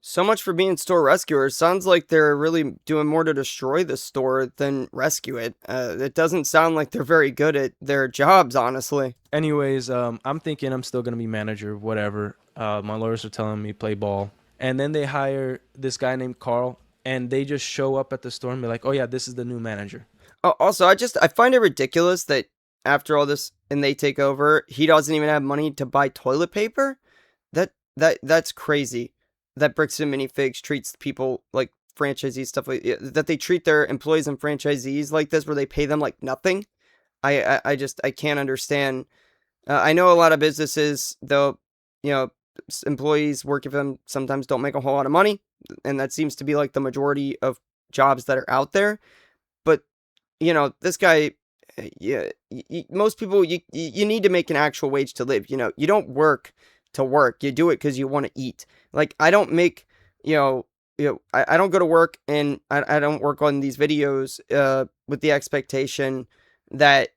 So much for being store rescuers. Sounds like they're really doing more to destroy the store than rescue it. It doesn't sound like they're very good at their jobs, honestly. Anyways, I'm thinking I'm still going to be manager, whatever. My lawyers are telling me play ball. And then they hire this guy named Carl, and they just show up at the store and be like, oh yeah, this is the new manager. Oh, also, I find it ridiculous that after all this and they take over, he doesn't even have money to buy toilet paper. That's crazy. That Bricks and Minifigs treats people like franchisees, stuff like that. They treat their employees and franchisees like this, where they pay them like nothing. I can't understand. I know a lot of businesses, though, employees working for them sometimes don't make a whole lot of money, and that seems to be like the majority of jobs that are out there. But this guy, most people, you need to make an actual wage to live. You don't work to work. You do it because you want to eat. Like I don't make, I don't go to work and I don't work on these videos with the expectation that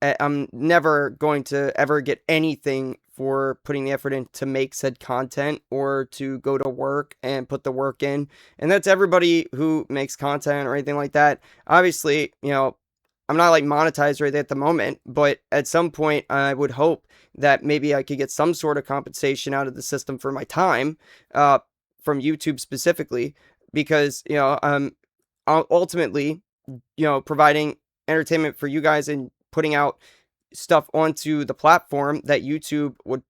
I'm never going to ever get anything for putting the effort in to make said content or to go to work and put the work in. And that's everybody who makes content or anything like that. Obviously, I'm not like monetized right at the moment, but at some point I would hope that maybe I could get some sort of compensation out of the system for my time, from YouTube specifically, because, ultimately, providing entertainment for you guys and putting out stuff onto the platform that YouTube would,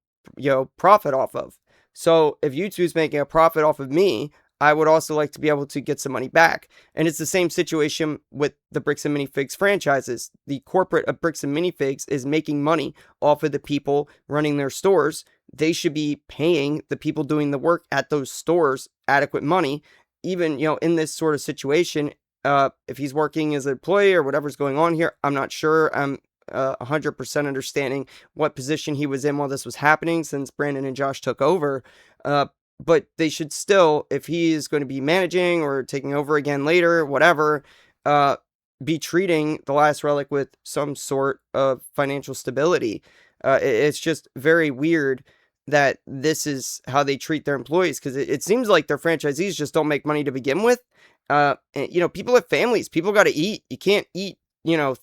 profit off of. So if YouTube's making a profit off of me, I would also like to be able to get some money back. And it's the same situation with the Bricks and Minifigs franchises. The corporate of Bricks and Minifigs is making money off of the people running their stores they should be paying the people doing the work at those stores adequate money, even, in this sort of situation. If he's working as an employee or whatever's going on here, I'm not sure. I'm 100% understanding what position he was in while this was happening, since Brandon and Josh took over. But they should still, if he is going to be managing or taking over again later, whatever, be treating the Last Relic with some sort of financial stability. It's just very weird that this is how they treat their employees, because it seems like their franchisees just don't make money to begin with. And, people have families. People got to eat. You can't eat,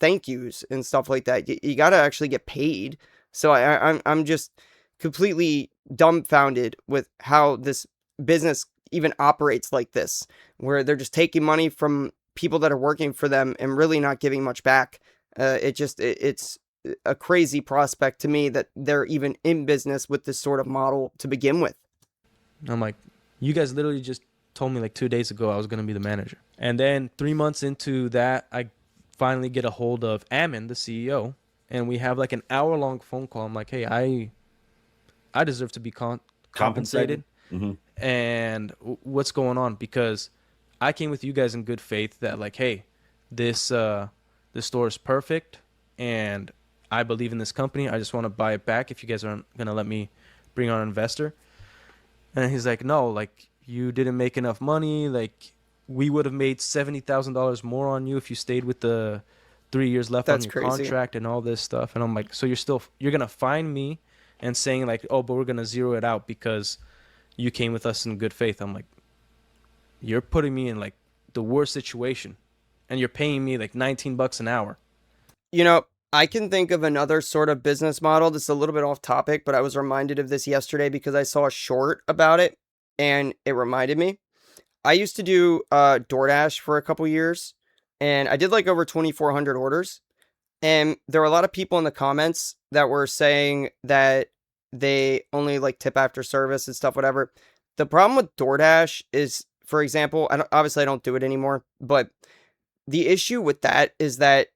thank yous and stuff like that. You got to actually get paid. So I'm just completely dumbfounded with how this business even operates like this, where they're just taking money from people that are working for them and really not giving much back. It's a crazy prospect to me that they're even in business with this sort of model to begin with. I'm like, you guys literally just told me like 2 days ago I was going to be the manager. And then 3 months into that, I finally get a hold of Ammon, the CEO, and we have like an hour-long phone call. I'm like, hey, I deserve to be compensated. Mm-hmm. And what's going on? Because I came with you guys in good faith that like, hey, this store is perfect and I believe in this company. I just want to buy it back if you guys aren't going to let me bring on an investor. And he's like, no, like, you didn't make enough money. Like, we would have made $70,000 more on you if you stayed with the 3 years left on your contract and all this stuff. And I'm like, so you're going to fine me and saying like, oh, but we're going to zero it out because you came with us in good faith. I'm like, you're putting me in like the worst situation and you're paying me like $19 an hour. I can think of another sort of business model. This is a little bit off topic, but I was reminded of this yesterday because I saw a short about it and it reminded me. I used to do DoorDash for a couple years and I did like over 2,400 orders. And there were a lot of people in the comments that were saying that they only like tip after service and stuff, whatever. The problem with DoorDash is, for example, obviously I don't do it anymore, but the issue with that is that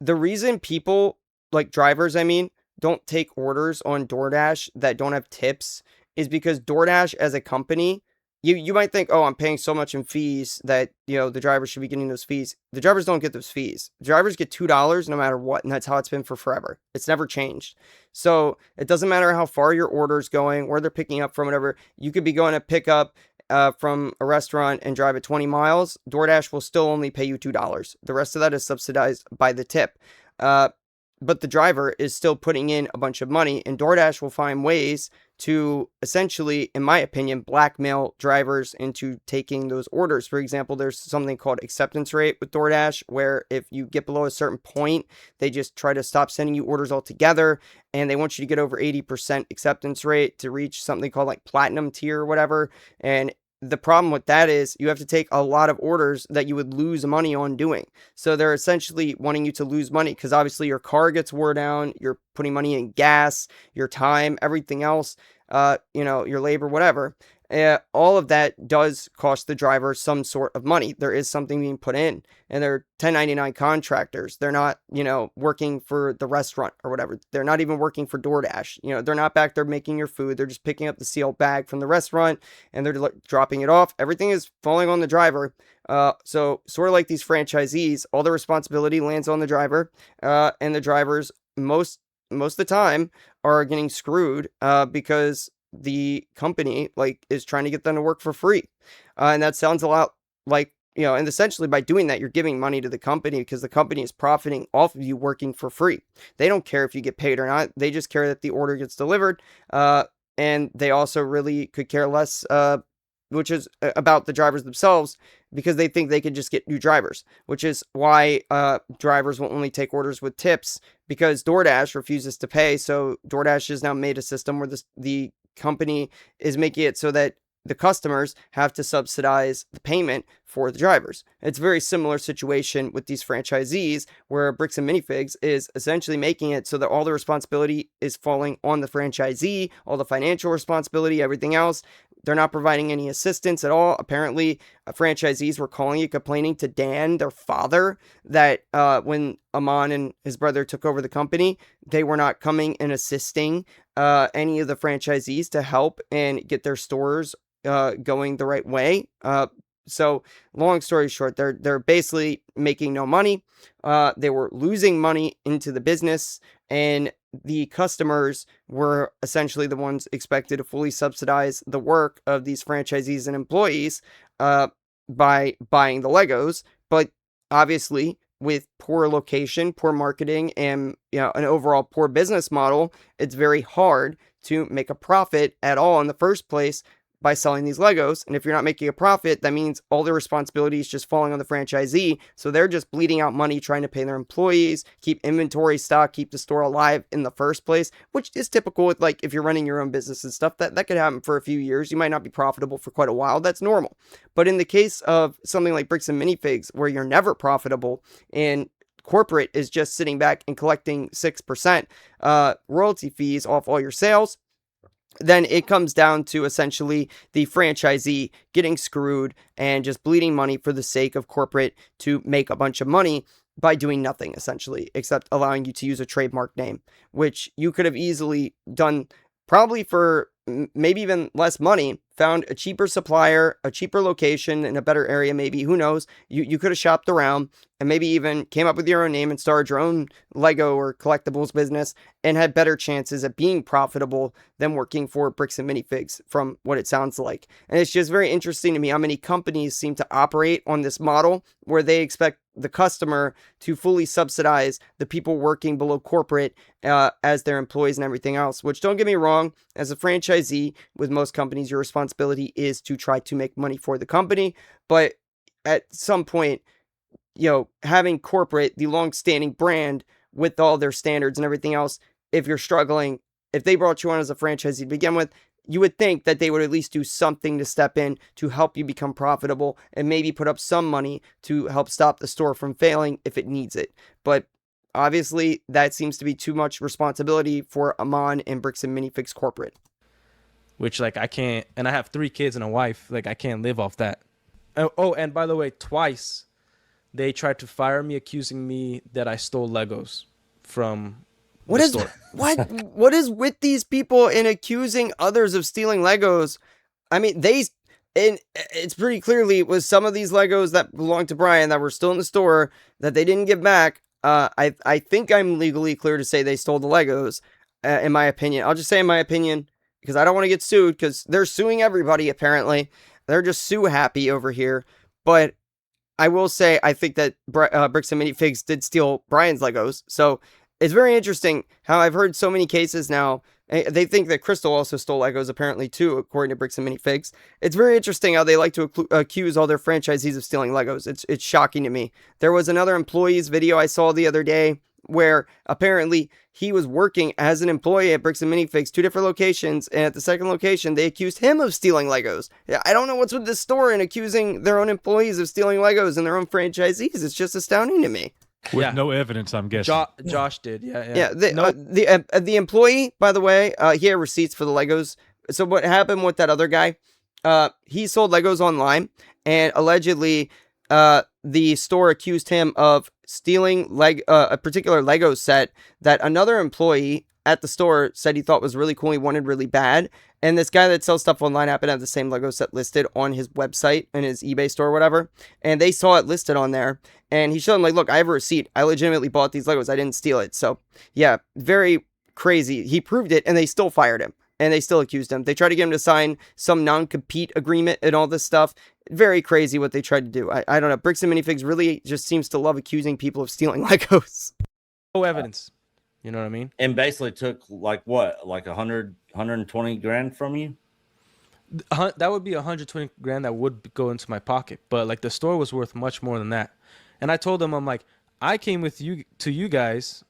the reason people, like drivers, don't take orders on DoorDash that don't have tips is because DoorDash as a company, you might think, oh, I'm paying so much in fees that, the drivers should be getting those fees. The drivers don't get those fees. The drivers get $2 no matter what, and that's how it's been for forever. It's never changed. So it doesn't matter how far your order's going, where they're picking up from, whatever. You could be going to pick up from a restaurant and drive it 20 miles, DoorDash will still only pay you $2. The rest of that is subsidized by the tip. But the driver is still putting in a bunch of money, and DoorDash will find ways to essentially, in my opinion, blackmail drivers into taking those orders. For example, there's something called acceptance rate with DoorDash, where if you get below a certain point, they just try to stop sending you orders altogether, and they want you to get over 80% acceptance rate to reach something called like platinum tier or whatever. And the problem with that is you have to take a lot of orders that you would lose money on doing. So they're essentially wanting you to lose money because obviously your car gets wore down, you're putting money in gas, your time, everything else, your labor, whatever. All of that does cost the driver some sort of money. There is something being put in, and they're 1099 contractors. They're not, working for the restaurant or whatever. They're not even working for DoorDash. They're not back there making your food. They're just picking up the sealed bag from the restaurant and they're dropping it off. Everything is falling on the driver. So sort of like these franchisees, all the responsibility lands on the driver, and the drivers most of the time are getting screwed because the company is trying to get them to work for free. And that sounds a lot like, and essentially by doing that, you're giving money to the company because the company is profiting off of you working for free. They don't care if you get paid or not. They just care that the order gets delivered. And they also really could care less, which is about the drivers themselves, because they think they could just get new drivers, which is why drivers will only take orders with tips, because DoorDash refuses to pay. So DoorDash has now made a system where the company is making it so that the customers have to subsidize the payment for the drivers. It's a very similar situation with these franchisees, where Bricks and Minifigs is essentially making it so that all the responsibility is falling on the franchisee, all the financial responsibility, everything else. They're not providing any assistance at all. Apparently, franchisees were calling and complaining to Dan, their father, that when Amon and his brother took over the company, they were not coming and assisting any of the franchisees to help and get their stores going the right way. So long story short, they're basically making no money. They were losing money into the business, and the customers were essentially the ones expected to fully subsidize the work of these franchisees and employees by buying the Legos. But obviously, with poor location, poor marketing, and an overall poor business model, it's very hard to make a profit at all in the first place by selling these Legos. And if you're not making a profit, that means all the responsibility is just falling on the franchisee. So they're just bleeding out money trying to pay their employees, keep inventory stock, keep the store alive in the first place, which is typical with, like, if you're running your own business and stuff, that could happen for a few years. You might not be profitable for quite a while. That's normal. But in the case of something like Bricks and Minifigs, where you're never profitable and corporate is just sitting back and collecting 6% royalty fees off all your sales, then it comes down to essentially the franchisee getting screwed and just bleeding money for the sake of corporate to make a bunch of money by doing nothing, essentially, except allowing you to use a trademark name, which you could have easily done probably for maybe even less money, found a cheaper supplier, a cheaper location in a better area, maybe, who knows. You could have shopped around and maybe even came up with your own name and started your own Lego or collectibles business and had better chances at being profitable than working for Bricks and Minifigs, from what it sounds like. And it's just very interesting to me how many companies seem to operate on this model where they expect the customer to fully subsidize the people working below corporate as their employees and everything else, which, don't get me wrong, as a franchisee with most companies, your responsibility is to try to make money for the company. But at some point, having corporate, the long-standing brand with all their standards and everything else, if you're struggling, if they brought you on as a franchisee to begin with, you would think that they would at least do something to step in to help you become profitable and maybe put up some money to help stop the store from failing if it needs it. But obviously, that seems to be too much responsibility for Amon and Bricks and Minifigs corporate. Which, like, I can't, and I have 3 kids and a wife. Like, I can't live off that. Oh, and by the way, twice they tried to fire me, accusing me that I stole Legos from the store. What is with these people in accusing others of stealing Legos? I mean, and it's pretty clearly was some of these Legos that belonged to Brian that were still in the store that they didn't give back. I think I'm legally clear to say they stole the Legos, in my opinion. I'll just say in my opinion, because I don't want to get sued, because they're suing everybody, apparently. They're just sue happy over here. But I will say, I think that Bricks and Minifigs did steal Brian's Legos. So it's very interesting how I've heard so many cases now. They think that Crystal also stole Legos, apparently, too, according to Bricks and Minifigs. It's very interesting how they like to accuse all their franchisees of stealing Legos. It's shocking to me. There was another employee's video I saw the other day where apparently he was working as an employee at Bricks and Minifigs, 2 different locations, and at the second location, they accused him of stealing Legos. I don't know what's with this store and accusing their own employees of stealing Legos and their own franchisees. It's just astounding to me. With no evidence, I'm guessing. Josh did, yeah. Yeah, the employee, by the way, he had receipts for the Legos. So what happened with that other guy, he sold Legos online, and allegedly the store accused him of stealing a particular Lego set that another employee at the store said he thought was really cool, he wanted really bad. And this guy that sells stuff online happened to have the same Lego set listed on his website and his eBay store or whatever. And they saw it listed on there. And he showed them, like, look, I have a receipt. I legitimately bought these Legos. I didn't steal it. So, yeah, very crazy. He proved it, and they still fired him. And they still accused him. They tried to get him to sign some non-compete agreement and all this stuff. Very crazy what they tried to do. I don't know. Bricks and Minifigs really just seems to love accusing people of stealing Legos. No evidence. You know what I mean? And basically took, like, what? Like 120 grand from you? That would be 120 grand that would go into my pocket. But, like, the store was worth much more than that. And I told them, I'm like, I came with you to you guys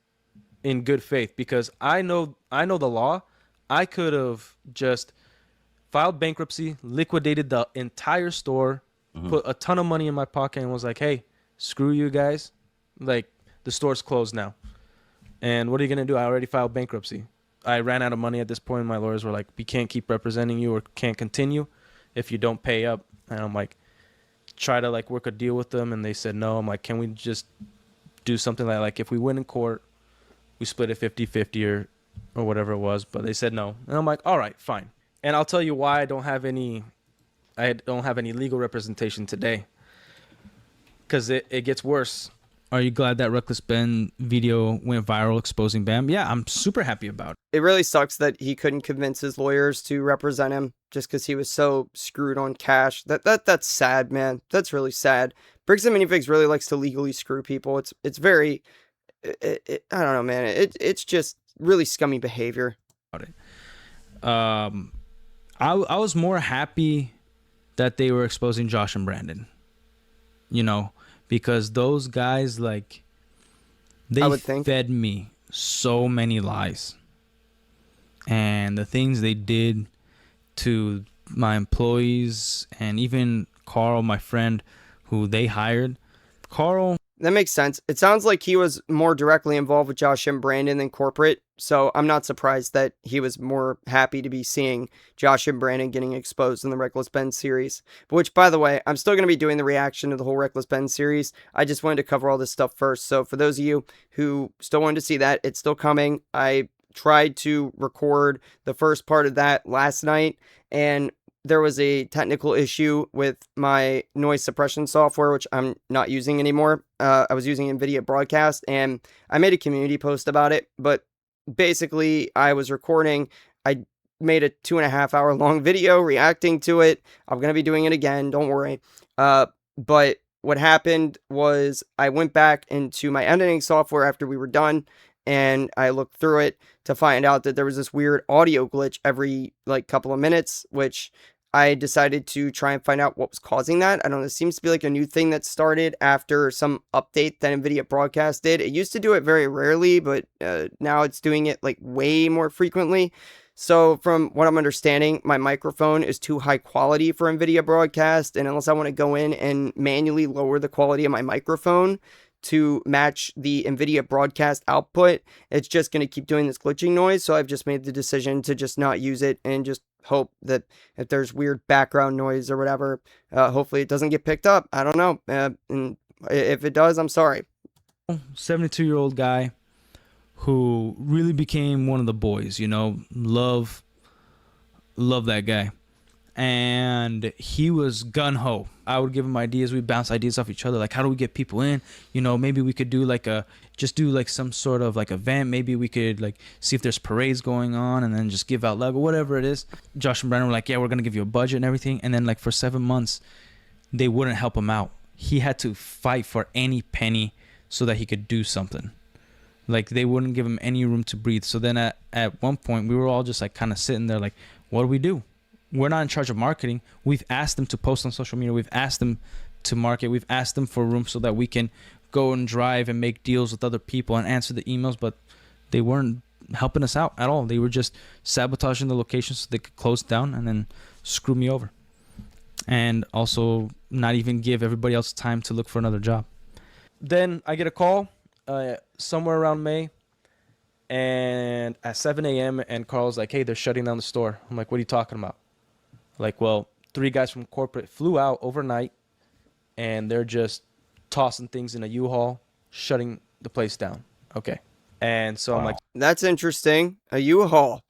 in good faith because I know the law. I could have just filed bankruptcy, liquidated the entire store, put a ton of money in my pocket, and was like, hey, screw you guys. Like, the store's closed now. And what are you going to do? I already filed bankruptcy. I ran out of money at this point. My lawyers were like, we can't keep representing you or can't continue if you don't pay up. And I'm like, try to, like, work a deal with them. And they said no. I'm like, can we just do something like if we win in court, we split it 50-50, or or whatever it was, but they said no. And I'm like, all right, fine. And I'll tell you why I don't have any legal representation today. Because it gets worse. Are you glad that Reckless Ben video went viral exposing Bam? Yeah, I'm super happy about it. It really sucks that he couldn't convince his lawyers to represent him just because he was so screwed on cash. That's sad, man. That's really sad. Briggs and Minifigs really likes to legally screw people. It's very, I don't know, man. It's just really scummy behavior. I was more happy that they were exposing Josh and Brandon. You know, because those guys, like, they fed me so many lies. And the things they did to my employees and even Carl, my friend, who they hired. Carl. That makes sense. It sounds like he was more directly involved with Josh and Brandon than corporate, so I'm not surprised that he was more happy to be seeing Josh and Brandon getting exposed in the Reckless Ben series. Which, by the way, I'm still going to be doing the reaction to the whole Reckless Ben series. I just wanted to cover all this stuff first, so for those of you who still wanted to see that, it's still coming. I tried to record the first part of that last night, and there was a technical issue with my noise suppression software, which I'm not using anymore. I was using NVIDIA Broadcast, and I made a community post about it. But basically, I was recording. I made a 2.5 hour long video reacting to it. I'm going to be doing it again. Don't worry. But what happened was I went back into my editing software after we were done, and I looked through it to find out that there was this weird audio glitch every couple of minutes, which I decided to try and find out what was causing that. I don't know, it seems to be like a new thing that started after some update that NVIDIA Broadcast did. It used to do it very rarely, but now it's doing it like way more frequently. So from what I'm understanding, my microphone is too high quality for NVIDIA Broadcast, and unless I want to go in and manually lower the quality of my microphone to match the NVIDIA Broadcast output, it's just going to keep doing this glitching noise. So I've just made the decision to just not use it and just hope that if there's weird background noise or whatever, hopefully it doesn't get picked up. I don't know. And if it does, I'm sorry. 72-year-old guy who really became one of the boys, you know, love that guy. And he was gun-ho. I would give him ideas. We'd bounce ideas off each other. Like, how do we get people in? You know, maybe we could do some sort of like event. Maybe we could like see if there's parades going on and then just give out Lego, whatever it is. Josh and Brandon were like, yeah, we're going to give you a budget and everything. And then like for 7 months, they wouldn't help him out. He had to fight for any penny so that he could do something. Like, they wouldn't give him any room to breathe. So then at one point, we were all just like kind of sitting there like, what do we do? We're not in charge of marketing. We've asked them to post on social media. We've asked them to market. We've asked them for room so that we can go and drive and make deals with other people and answer the emails, but they weren't helping us out at all. They were just sabotaging the location so they could close down and then screw me over. And also not even give everybody else time to look for another job. Then I get a call somewhere around May, and at 7 a.m. and Carl's like, hey, they're shutting down the store. I'm like, what are you talking about? Like, well, 3 guys from corporate flew out overnight, and they're just tossing things in a U-Haul, shutting the place down. Okay. And so I'm like, that's interesting. A U-Haul.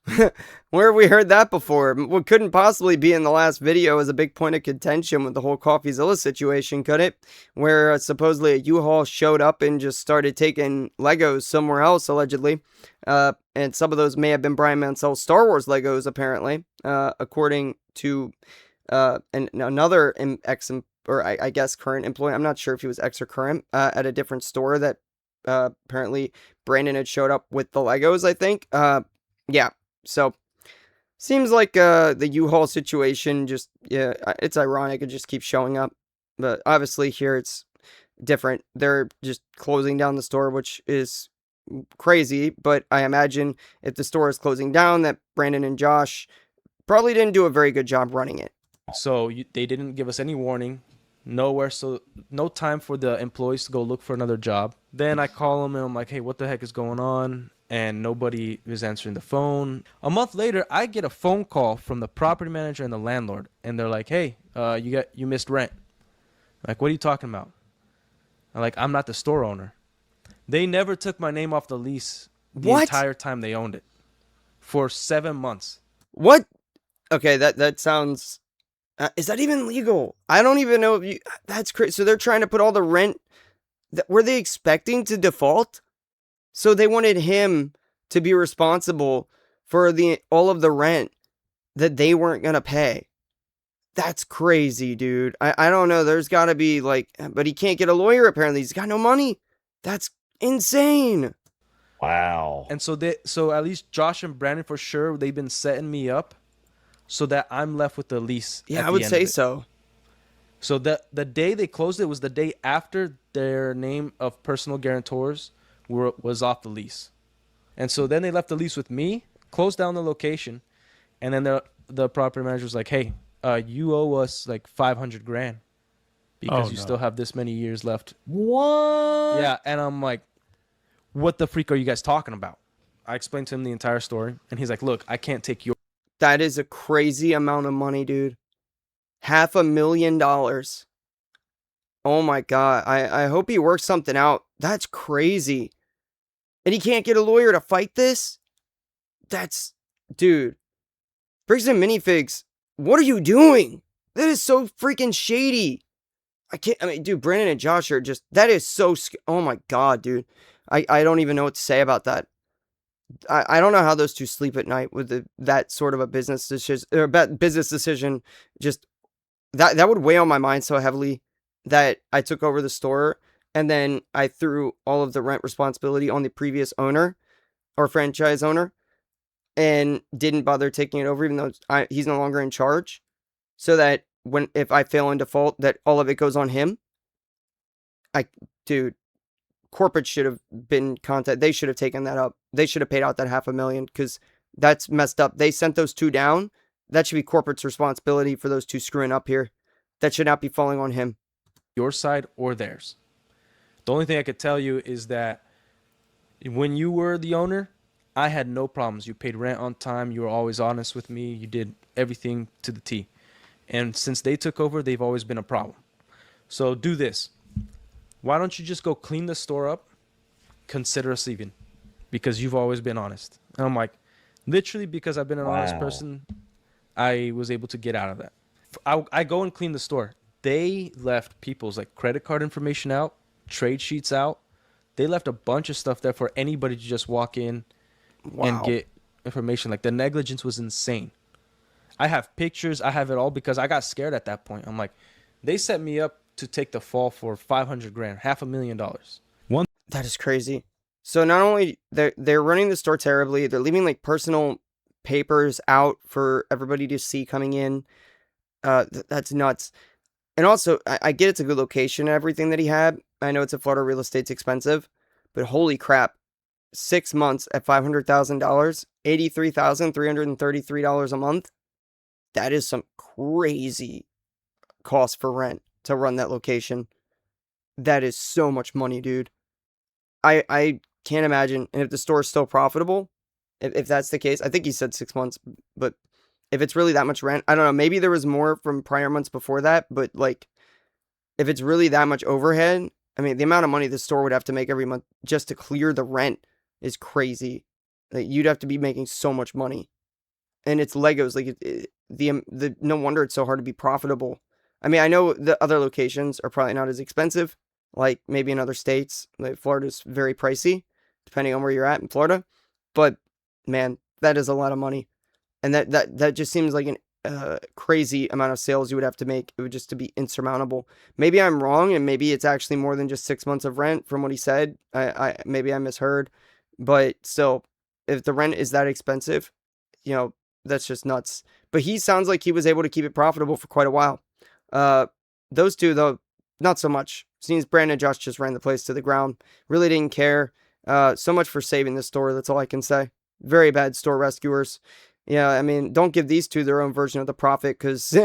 Where have we heard that before? What couldn't possibly be in the last video is a big point of contention with the whole CoffeeZilla situation, could it? Where supposedly a U-Haul showed up and just started taking Legos somewhere else, allegedly. And some of those may have been Brian Mansell's Star Wars Legos, apparently, according to another I guess current employee. I'm not sure if he was ex or current, at a different store that apparently Brandon had showed up with the Legos, I think. Yeah, so seems like the U-Haul situation just, yeah, it's ironic. It just keeps showing up. But obviously here it's different. They're just closing down the store, which is crazy. But I imagine if the store is closing down, that Brandon and Josh probably didn't do a very good job running it. So they didn't give us any warning. Nowhere, so no time for the employees to go look for another job. Then I call them and I'm like, hey, what the heck is going on? And nobody is answering the phone. A month later, I get a phone call from the property manager and the landlord, and they're like, hey, you missed rent. Like, what are you talking about? I'm like, I'm not the store owner. They never took my name off the lease the entire time they owned it. for 7 months. What? Okay, that sounds. Is that even legal? I don't even know if you. That's crazy. So they're trying to put all the rent. Were they expecting to default? So they wanted him to be responsible for all of the rent that they weren't gonna pay. That's crazy, dude. I don't know. There's got to be like, but he can't get a lawyer. Apparently, he's got no money. That's insane. Wow. And so at least Josh and Brandon for sure, they've been setting me up so that I'm left with the lease. Yeah, at I the would end say of it. so. So the day they closed it was the day after their name of personal guarantors was off the lease. And so then they left the lease with me, closed down the location, and then the property manager was like, "Hey, you owe us like $500,000 because you still have this many years left." What? Yeah, and I'm like, "What the freak are you guys talking about?" I explained to him the entire story, and he's like, "Look, I can't take your." That is a crazy amount of money, dude. $500,000. Oh my God. I hope he works something out. That's crazy. And he can't get a lawyer to fight this? Dude. Briggs and Minifigs, what are you doing? That is so freaking shady. Dude, Brandon and Josh are just, that is so, oh my God, dude. I don't even know what to say about that. I don't know how those two sleep at night with that sort of a business decision. Just that would weigh on my mind so heavily that I took over the store and then I threw all of the rent responsibility on the previous owner or franchise owner and didn't bother taking it over, even though he's no longer in charge. So that if I fail in default, that all of it goes on him. Dude, corporate should have been contacted. They should have taken that up. They should have paid out that $500,000 because that's messed up. They sent those two down. That should be corporate's responsibility for those two screwing up here. That should not be falling on him. Your side or theirs. The only thing I could tell you is that when you were the owner, I had no problems. You paid rent on time. You were always honest with me. You did everything to the T. And since they took over, they've always been a problem. So do this. Why don't you just go clean the store up? Consider us even. Because you've always been honest. And I'm like, literally because I've been an honest person, I was able to get out of that. I go and clean the store. They left people's like credit card information out, trade sheets out. They left a bunch of stuff there for anybody to just walk in and get information. Like the negligence was insane. I have pictures. I have it all because I got scared at that point. I'm like, they set me up to take the fall for $500,000, $500,000. That is crazy. So not only they're running the store terribly, they're leaving like personal papers out for everybody to see coming in. That's nuts. And also, I get it's a good location and everything that he had. I know it's a Florida real estate's expensive, but holy crap. 6 months at $500,000, $83,333 a month. That is some crazy cost for rent to run that location. That is so much money, dude. I can't imagine. And if the store is still profitable, if that's the case, I think he said 6 months, but if it's really that much rent, I don't know. Maybe there was more from prior months before that, but like, if it's really that much overhead, I mean, the amount of money the store would have to make every month just to clear the rent is crazy. Like, you'd have to be making so much money, and it's Legos. Like the no wonder it's so hard to be profitable. I mean, I know the other locations are probably not as expensive, like maybe in other states. Like Florida's very pricey, depending on where you're at in Florida. But man, that is a lot of money, and that just seems like an crazy amount of sales you would have to make. It would just to be insurmountable. Maybe I'm wrong, and maybe it's actually more than just 6 months of rent from what he said. Maybe I misheard, but still, if the rent is that expensive, that's just nuts. But he sounds like he was able to keep it profitable for quite a while. Those two, though, not so much. Seems Brandon and Josh just ran the place to the ground. Really didn't care. So much for saving the store. That's all I can say. Very bad store rescuers. Yeah, I mean, don't give these two their own version of the profit, because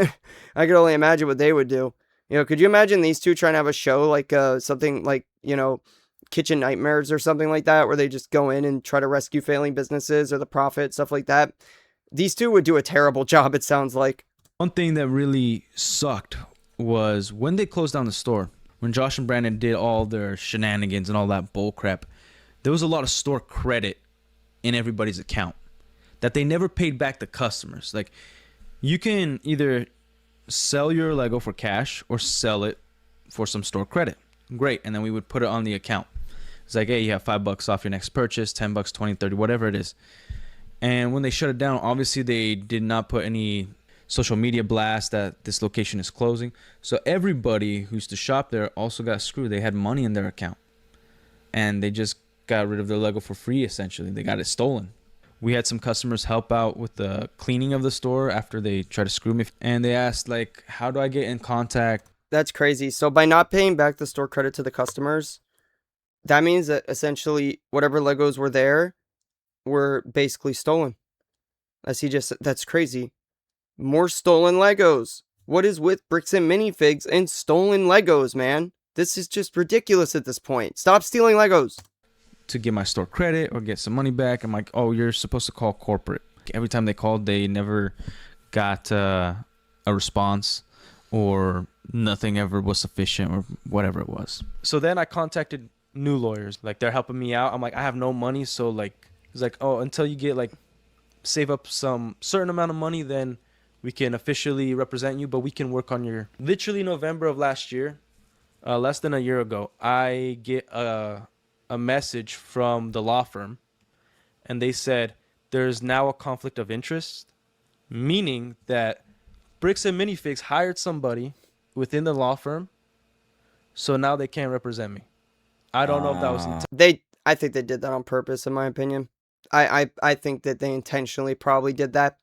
I could only imagine what they would do. Could you imagine these two trying to have a show like something like, Kitchen Nightmares or something like that, where they just go in and try to rescue failing businesses or the profit, stuff like that? These two would do a terrible job, it sounds like. One thing that really sucked was when they closed down the store, when Josh and Brandon did all their shenanigans and all that bull crap, there was a lot of store credit in everybody's account. that they never paid back the customers. Like, you can either sell your Lego for cash or sell it for some store credit. Great. And then we would put it on the account. It's like, hey, you have $5 off your next purchase, $10, 20, 30, whatever it is. And when they shut it down, obviously they did not put any social media blast that this location is closing. So everybody who used to shop there also got screwed. They had money in their account and they just got rid of their Lego for free, essentially. They got it stolen. We had some customers help out with the cleaning of the store after they tried to screw me. And they asked, like, how do I get in contact? That's crazy. So by not paying back the store credit to the customers, that means that essentially whatever Legos were there were basically stolen. That's crazy. More stolen Legos. What is with Bricks and Minifigs and stolen Legos, man? This is just ridiculous at this point. Stop stealing Legos. To get my store credit or get some money back. I'm like, oh, you're supposed to call corporate. Every time they called, they never got a response, or nothing ever was sufficient, or whatever it was. So then I contacted new lawyers. Like, they're helping me out. I'm like, I have no money. So, like, it's like, oh, until you get, like, save up some certain amount of money, then we can officially represent you, but we can work on your... Literally November of last year, less than a year ago, I get a message from the law firm, and they said there's now a conflict of interest, meaning that Bricks and Minifigs hired somebody within the law firm, so now they can't represent me. I don't know if that was... I think they did that on purpose, in my opinion. I think that they intentionally probably did that.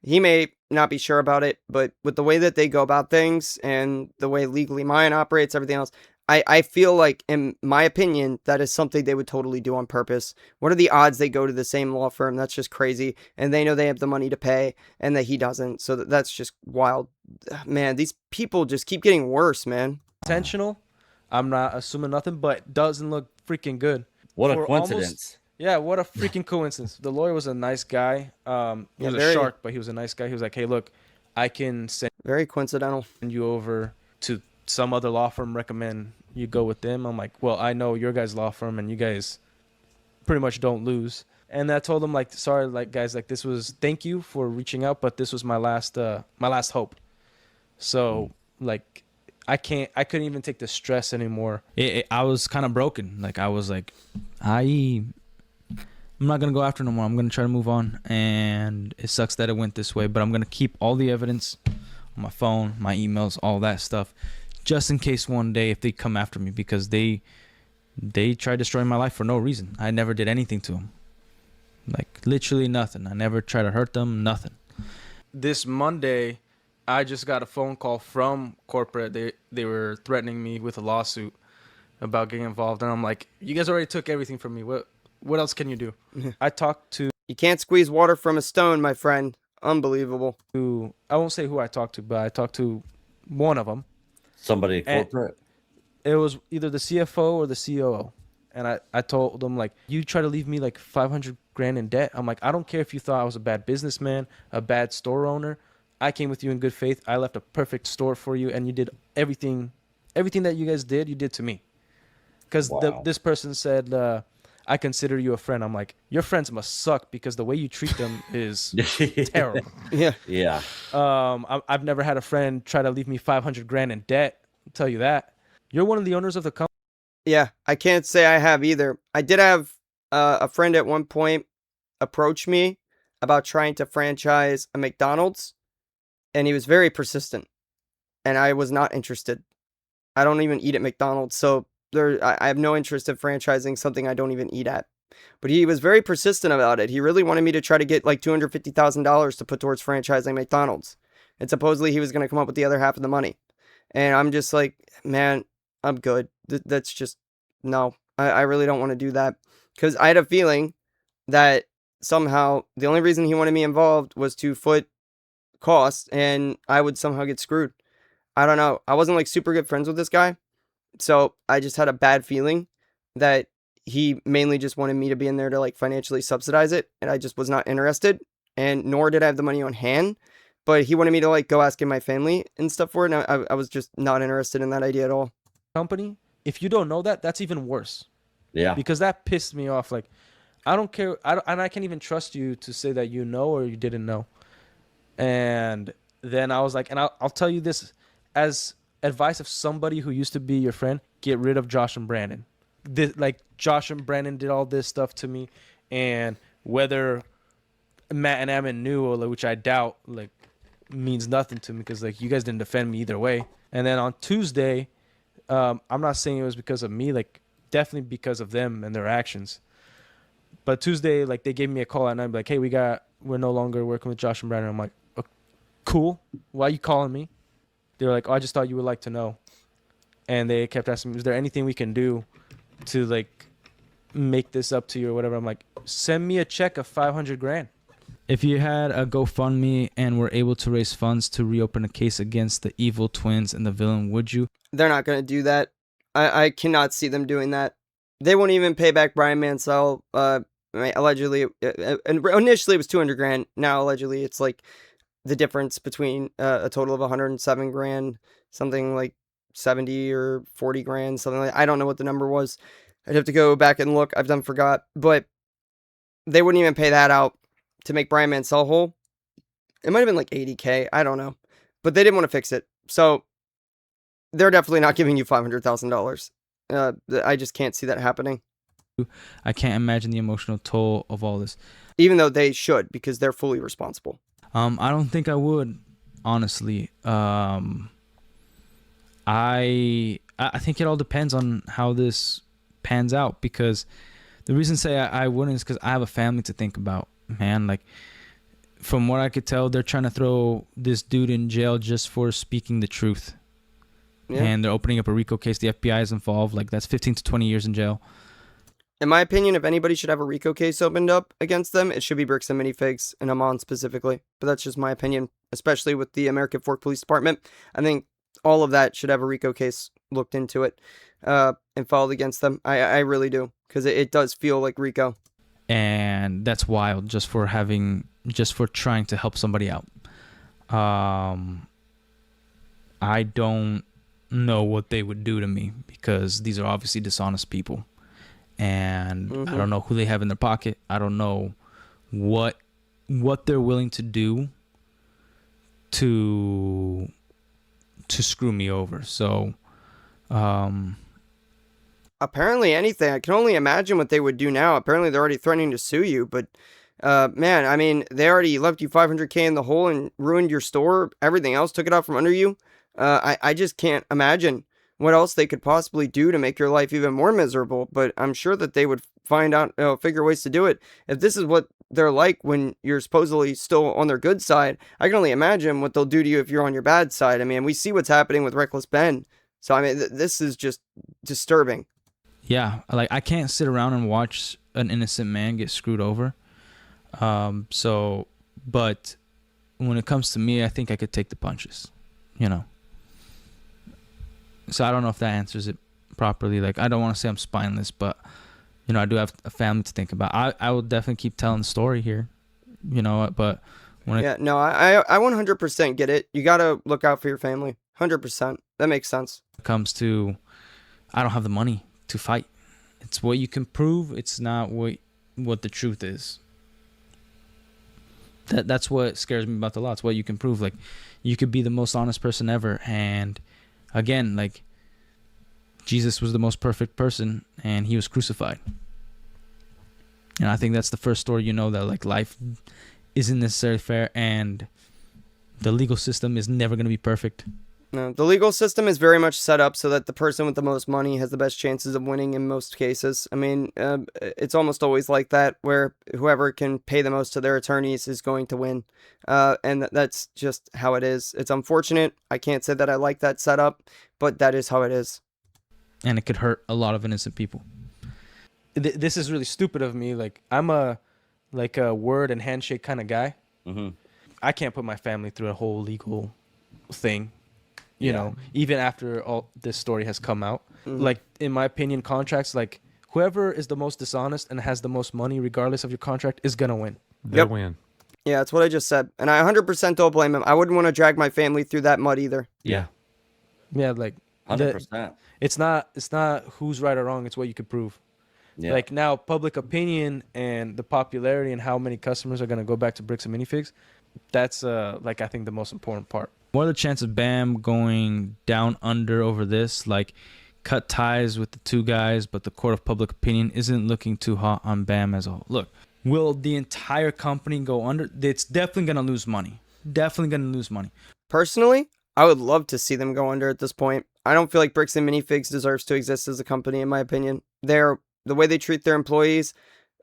He may not be sure about it, but with the way that they go about things and the way Legally Mine operates, everything else, I feel like, in my opinion, that is something they would totally do on purpose. What are the odds they go to the same law firm? That's just crazy. And they know they have the money to pay and that he doesn't. So that's just wild. Man, these people just keep getting worse, man. Intentional. I'm not assuming nothing, but doesn't look freaking good. What a coincidence. Yeah, what a freaking coincidence. The lawyer was a nice guy. He was a shark, but he was a nice guy. He was like, hey, look, I can send Very coincidental. you over to some other law firm, recommend you go with them. I'm like, well, I know your guys' law firm, and you guys pretty much don't lose. And I told him, like, sorry, like, guys, like, this was, thank you for reaching out, but this was my last hope. So, like, I couldn't even take the stress anymore. I was kind of broken. Like, I was like, I'm not going to go after no more. I'm going to try to move on. And it sucks that it went this way, but I'm going to keep all the evidence on my phone, my emails, all that stuff, just in case one day if they come after me, because they tried destroying my life for no reason. I never did anything to them. Like, literally nothing. I never tried to hurt them, nothing. This Monday, I just got a phone call from corporate. They were threatening me with a lawsuit about getting involved. And I'm like, you guys already took everything from me. What else can you do? I talked to... You can't squeeze water from a stone, my friend. Unbelievable. I won't say who I talked to, but I talked to one of them. Somebody corporate? It was either the CFO or the COO. And I told them, like, you try to leave me like $500,000 in debt. I'm like, I don't care if you thought I was a bad businessman, a bad store owner. I came with you in good faith. I left a perfect store for you, and you did everything that you guys did, you did to me. Because this person said, I consider you a friend. I'm like, your friends must suck because the way you treat them is terrible. Yeah. Yeah. I've never had a friend try to leave me $500,000 in debt. I'll tell you that. You're one of the owners of the company. Yeah, I can't say I have either. I did have a friend at one point approach me about trying to franchise a McDonald's, and he was very persistent, and I was not interested. I don't even eat at McDonald's, so I have no interest in franchising something I don't even eat at. But he was very persistent about it. He really wanted me to try to get like $250,000 to put towards franchising McDonald's. And supposedly he was going to come up with the other half of the money. And I'm just like, man, I'm good. That's just, no, I really don't want to do that. Because I had a feeling that somehow the only reason he wanted me involved was to foot costs and I would somehow get screwed. I don't know. I wasn't like super good friends with this guy. So I just had a bad feeling that he mainly just wanted me to be in there to like financially subsidize it. And I just was not interested. And nor did I have the money on hand. But he wanted me to like go asking my family and stuff for it. And I was just not interested in that idea at all. Company, if you don't know that, that's even worse. Yeah. Because that pissed me off. Like, I don't care. And I can't even trust you to say that you know or you didn't know. And then I was like, and I'll tell you this as advice of somebody who used to be your friend: get rid of Josh and Brandon. Like Josh and Brandon did all this stuff to me, and whether Matt and Ammon knew, or like, which I doubt, like means nothing to me because like you guys didn't defend me either way. And then on Tuesday, I'm not saying it was because of me, like definitely because of them and their actions. But Tuesday, like they gave me a call and I'm like, hey, we're no longer working with Josh and Brandon. I'm like, oh, cool. Why are you calling me? They were like, oh, I just thought you would like to know. And they kept asking me, is there anything we can do to like make this up to you or whatever? I'm like, send me a check of 500 grand. If you had a GoFundMe and were able to raise funds to reopen a case against the evil twins and the villain, would you? They're not going to do that. I cannot see them doing that. They won't even pay back Brian Mansell. Allegedly, and initially it was 200 grand. Now allegedly it's like the difference between a total of 107 grand, something like 70 or 40 grand, something like. I don't know what the number was. I'd have to go back and look. I've done forgot, but they wouldn't even pay that out to make Brian Mansell whole. It might have been like 80K. I don't know, but they didn't want to fix it, so they're definitely not giving you $500,000. I just can't see that happening. I can't imagine the emotional toll of all this. Even though they should, because they're fully responsible. I don't think I would, honestly. I think it all depends on how this pans out, because the reason I say I wouldn't is because I have a family to think about, man. Like, from what I could tell, they're trying to throw this dude in jail just for speaking the truth. Yeah. And they're opening up a RICO case. The FBI is involved. Like, that's 15 to 20 years in jail. In my opinion, if anybody should have a RICO case opened up against them, it should be Bricks and Minifigs and Amon specifically. But that's just my opinion, especially with the American Fork Police Department. I think all of that should have a RICO case looked into it and filed against them. I really do, because it does feel like RICO. And that's wild, just for trying to help somebody out. I don't know what they would do to me, because these are obviously dishonest people. And I don't know who they have in their pocket. I don't know what they're willing to do to screw me over. So apparently anything. I can only imagine what they would do now. Apparently they're already threatening to sue you, but man, I mean, they already left you 500K in the hole and ruined your store. Everything else took it out from under you. I just can't imagine what else they could possibly do to make your life even more miserable, but I'm sure that they would figure ways to do it. If this is what they're like when you're supposedly still on their good side, I can only imagine what they'll do to you if you're on your bad side. I mean, we see what's happening with Reckless Ben, so I mean, this is just disturbing. Yeah, like, I can't sit around and watch an innocent man get screwed over. But when it comes to me, I think I could take the punches, you know. So I don't know if that answers it properly. Like, I don't want to say I'm spineless, but, you know, I do have a family to think about. I will definitely keep telling the story here, you know, but when I 100% get it. You got to look out for your family. 100%. That makes sense. It comes to, I don't have the money to fight. It's what you can prove. It's not what the truth is. That's what scares me about the law. It's what you can prove. Like, you could be the most honest person ever, and again, like, Jesus was the most perfect person and he was crucified. And I think that's the first story, you know, that like life isn't necessarily fair and the legal system is never going to be perfect. No, the legal system is very much set up so that the person with the most money has the best chances of winning in most cases. I mean, it's almost always like that, where whoever can pay the most to their attorneys is going to win. And that's just how it is. It's unfortunate. I can't say that I like that setup, but that is how it is. And it could hurt a lot of innocent people. This is really stupid of me. Like, I'm a word and handshake kind of guy. Mm-hmm. I can't put my family through a whole legal thing. You know, even after all this story has come out, like, in my opinion, contracts, like, whoever is the most dishonest and has the most money, regardless of your contract, is going to win. They'll win. Yeah, that's what I just said. And I 100% don't blame him. I wouldn't want to drag my family through that mud either. Yeah. Yeah, like, 100%. It's not who's right or wrong. It's what you could prove. Yeah. Like now, public opinion and the popularity and how many customers are gonna go back to Bricks and Minifigs, that's like I think the most important part. What are the chances of Bam going down under over this? Like, cut ties with the two guys, but the court of public opinion isn't looking too hot on Bam as a whole. Look, will the entire company go under? It's definitely gonna lose money. Definitely gonna lose money. Personally, I would love to see them go under at this point. I don't feel like Bricks and Minifigs deserves to exist as a company, in my opinion. The way they treat their employees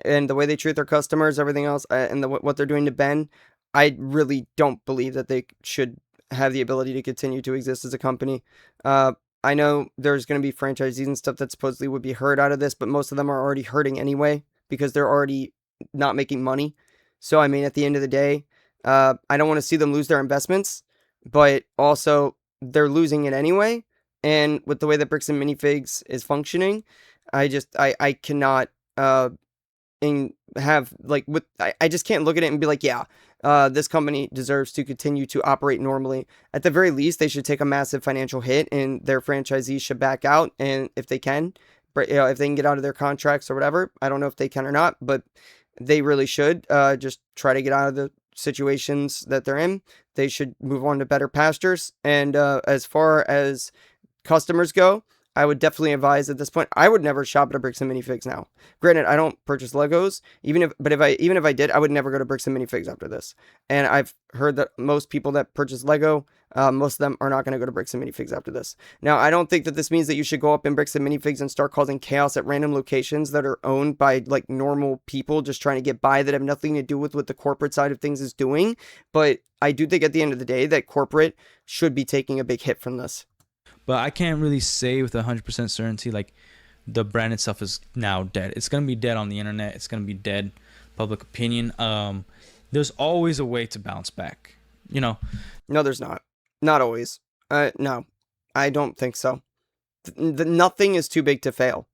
and the way they treat their customers, everything else, and what they're doing to Ben, I really don't believe that they should have the ability to continue to exist as a company. I know there's going to be franchisees and stuff that supposedly would be hurt out of this, but most of them are already hurting anyway because they're already not making money. So, I mean, at the end of the day, I don't want to see them lose their investments, but also they're losing it anyway. And with the way that Bricks and Minifigs is functioning, I cannot have like I just can't look at it and be like, yeah, this company deserves to continue to operate normally. At the very least, they should take a massive financial hit and their franchisees should back out. And if they can, if they can get out of their contracts or whatever, I don't know if they can or not, but they really should just try to get out of the situations that they're in. They should move on to better pastures. And as far as customers go, I would definitely advise at this point. I would never shop at a Bricks and Minifigs now. Granted, I don't purchase Legos, even if I did, I would never go to Bricks and Minifigs after this. And I've heard that most people that purchase Lego, most of them are not going to go to Bricks and Minifigs after this. Now, I don't think that this means that you should go up in Bricks and Minifigs and start causing chaos at random locations that are owned by like normal people just trying to get by that have nothing to do with what the corporate side of things is doing. But I do think at the end of the day that corporate should be taking a big hit from this. But I can't really say with 100% certainty, like, the brand itself is now dead. It's going to be dead on the internet. It's going to be dead public opinion. There's always a way to bounce back, you know? No, there's not. Not always. No, I don't think so. Nothing is too big to fail.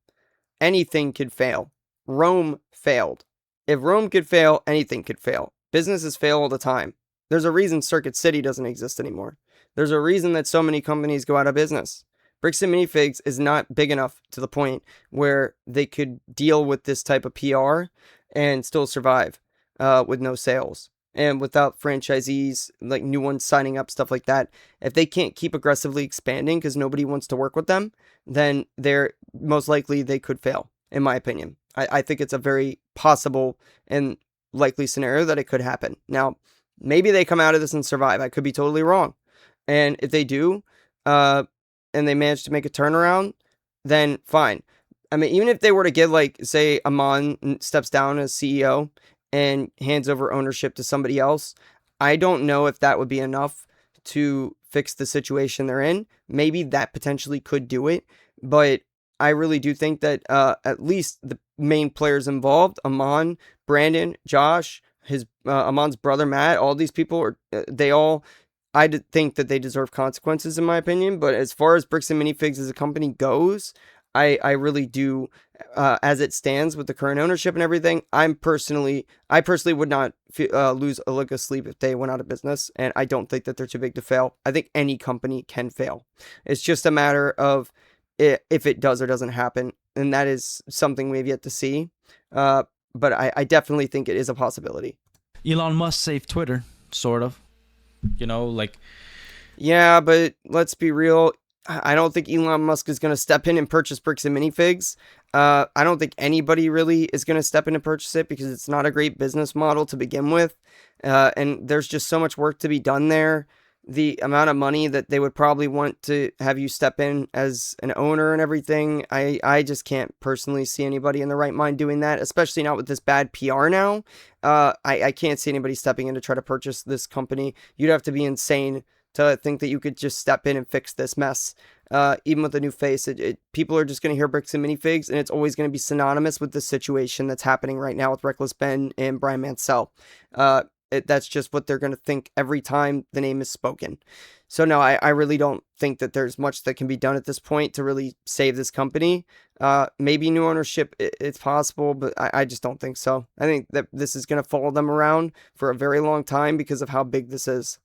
Anything could fail. Rome failed. If Rome could fail, anything could fail. Businesses fail all the time. There's a reason Circuit City doesn't exist anymore. There's a reason that so many companies go out of business. Bricks and Minifigs is not big enough to the point where they could deal with this type of PR and still survive with no sales and without franchisees, like new ones signing up, stuff like that. If they can't keep aggressively expanding because nobody wants to work with them, then they're most likely they could fail, in my opinion. I think it's a very possible and likely scenario that it could happen. Now, maybe they come out of this and survive. I could be totally wrong. And if they do, and they manage to make a turnaround, then fine. I mean, even if they were to get, like, say, Amon steps down as CEO and hands over ownership to somebody else, I don't know if that would be enough to fix the situation they're in. Maybe that potentially could do it, but I really do think that at least the main players involved, Amon, Brandon, Josh, his Amon's brother Matt, all these people are I think that they deserve consequences, in my opinion. But as far as Bricks and Minifigs as a company goes, I really do, as it stands with the current ownership and everything. I personally would not lose a lick of sleep if they went out of business, and I don't think that they're too big to fail. I think any company can fail. It's just a matter of if it does or doesn't happen, and that is something we've yet to see. But I definitely think it is a possibility. Elon Musk saved Twitter, sort of. You know, like... Yeah, but let's be real. I don't think Elon Musk is going to step in and purchase Bricks and Minifigs. I don't think anybody really is going to step in and purchase it because it's not a great business model to begin with. And there's just so much work to be done there. The amount of money that they would probably want to have you step in as an owner and everything, I just can't personally see anybody in the right mind doing that, especially not with this bad PR now. I can't see anybody stepping in to try to purchase this company. You'd have to be insane to think that you could just step in and fix this mess. Even with a new face, people are just going to hear Bricks and Minifigs, and it's always going to be synonymous with the situation that's happening right now with Reckless Ben and Brian Mansell. That's just what they're going to think every time the name is spoken. So no, I really don't think that there's much that can be done at this point to really save this company. Maybe new ownership, it's possible, but I just don't think so. I think that this is going to follow them around for a very long time because of how big this is.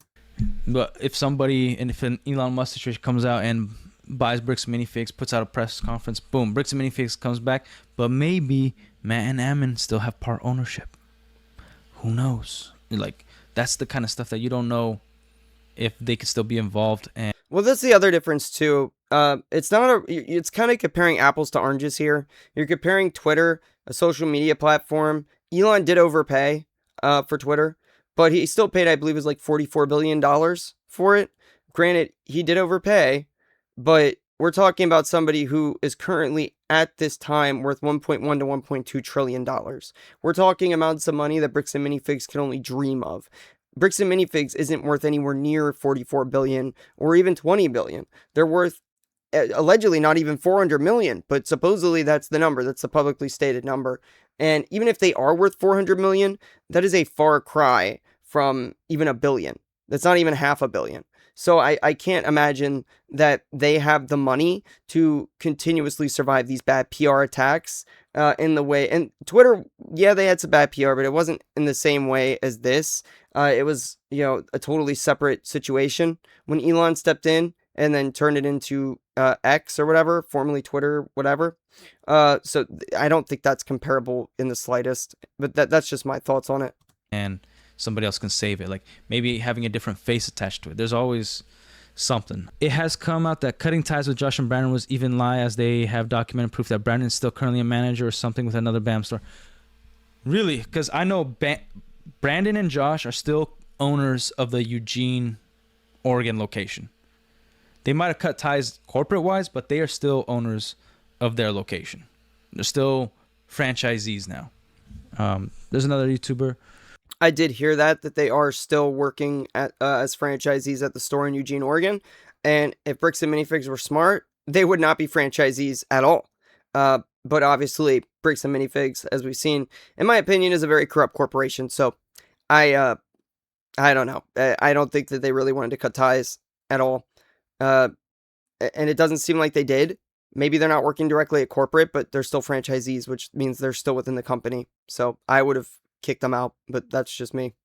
But if an Elon Musk situation comes out and buys Bricks and Minifigs, puts out a press conference, boom, Bricks and Minifigs comes back, but maybe Matt and Ammon still have part ownership. Who knows? Like, that's the kind of stuff that you don't know if they could still be involved. And well, that's the other difference too. It's kind of comparing apples to oranges here. You're comparing Twitter, a social media platform. Elon did overpay for Twitter, but he still paid, I believe, it was like $44 billion for it. Granted, he did overpay, but we're talking about somebody who is currently at this time worth $1.1 to $1.2 trillion. We're talking amounts of money that Bricks and Minifigs can only dream of. Bricks and Minifigs isn't worth anywhere near 44 billion or even 20 billion. They're worth allegedly not even 400 million, but supposedly that's the number. That's the publicly stated number. And even if they are worth 400 million, that is a far cry from even a billion. That's not even half a billion. So I can't imagine that they have the money to continuously survive these bad PR attacks in the way. And Twitter, yeah, they had some bad PR, but it wasn't in the same way as this. It was, a totally separate situation when Elon stepped in and then turned it into X or whatever, formerly Twitter, whatever. So I don't think that's comparable in the slightest, but that's just my thoughts on it. And somebody else can save it. Like maybe having a different face attached to it. There's always something. It has come out that cutting ties with Josh and Brandon was even lie, as they have documented proof that Brandon is still currently a manager or something with another BAM store. Really? Because I know Brandon and Josh are still owners of the Eugene, Oregon location. They might have cut ties corporate-wise, but they are still owners of their location. They're still franchisees now. There's another YouTuber. I did hear that they are still working at as franchisees at the store in Eugene, Oregon. And if Bricks and Minifigs were smart, they would not be franchisees at all. But obviously, Bricks and Minifigs, as we've seen, in my opinion, is a very corrupt corporation. So I don't know. I don't think that they really wanted to cut ties at all. And it doesn't seem like they did. Maybe they're not working directly at corporate, but they're still franchisees, which means they're still within the company. So I would have kicked them out, but that's just me.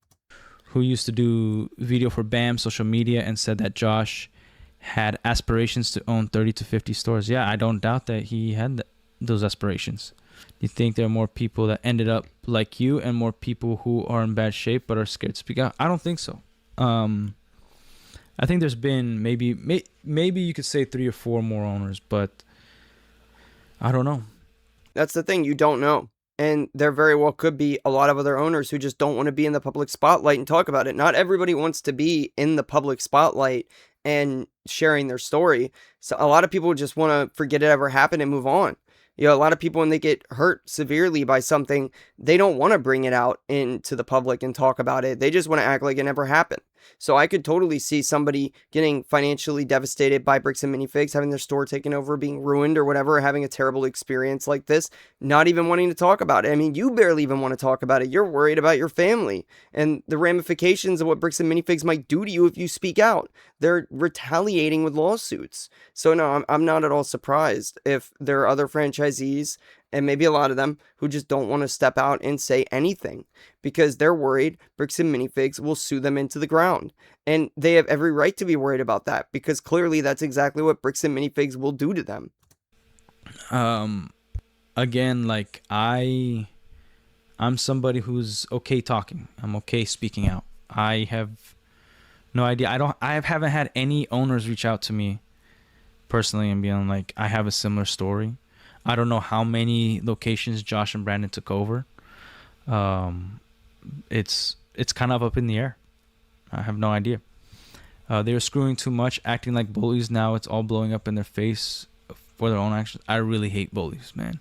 Who used to do video for BAM social media and said that Josh had aspirations to own 30 to 50 stores. Yeah, I don't doubt that he had those aspirations. Do you think there are more people that ended up like you and more people who are in bad shape but are scared to speak out? I don't think so. I think there's been maybe you could say 3 or 4 more owners, but I don't know. That's the thing. You don't know. And there very well could be a lot of other owners who just don't want to be in the public spotlight and talk about it. Not everybody wants to be in the public spotlight and sharing their story. So a lot of people just want to forget it ever happened and move on. A lot of people, when they get hurt severely by something, they don't want to bring it out into the public and talk about it. They just want to act like it never happened. So I could totally see somebody getting financially devastated by Bricks and Minifigs, having their store taken over, being ruined or whatever, having a terrible experience like this, not even wanting to talk about it. I mean, you barely even want to talk about it. You're worried about your family and the ramifications of what Bricks and Minifigs might do to you if you speak out. They're retaliating with lawsuits. So no, I'm not at all surprised if there are other franchisees, and maybe a lot of them, who just don't want to step out and say anything because they're worried Bricks and Minifigs will sue them into the ground. And they have every right to be worried about that because clearly that's exactly what Bricks and Minifigs will do to them. Again, like I'm somebody who's okay talking. I'm okay speaking out. I have no idea. I haven't had any owners reach out to me personally and being like, I have a similar story. I don't know how many locations Josh and Brandon took over. It's kind of up in the air. I have no idea. They were screwing too much, acting like bullies. Now it's all blowing up in their face for their own actions. I really hate bullies, man.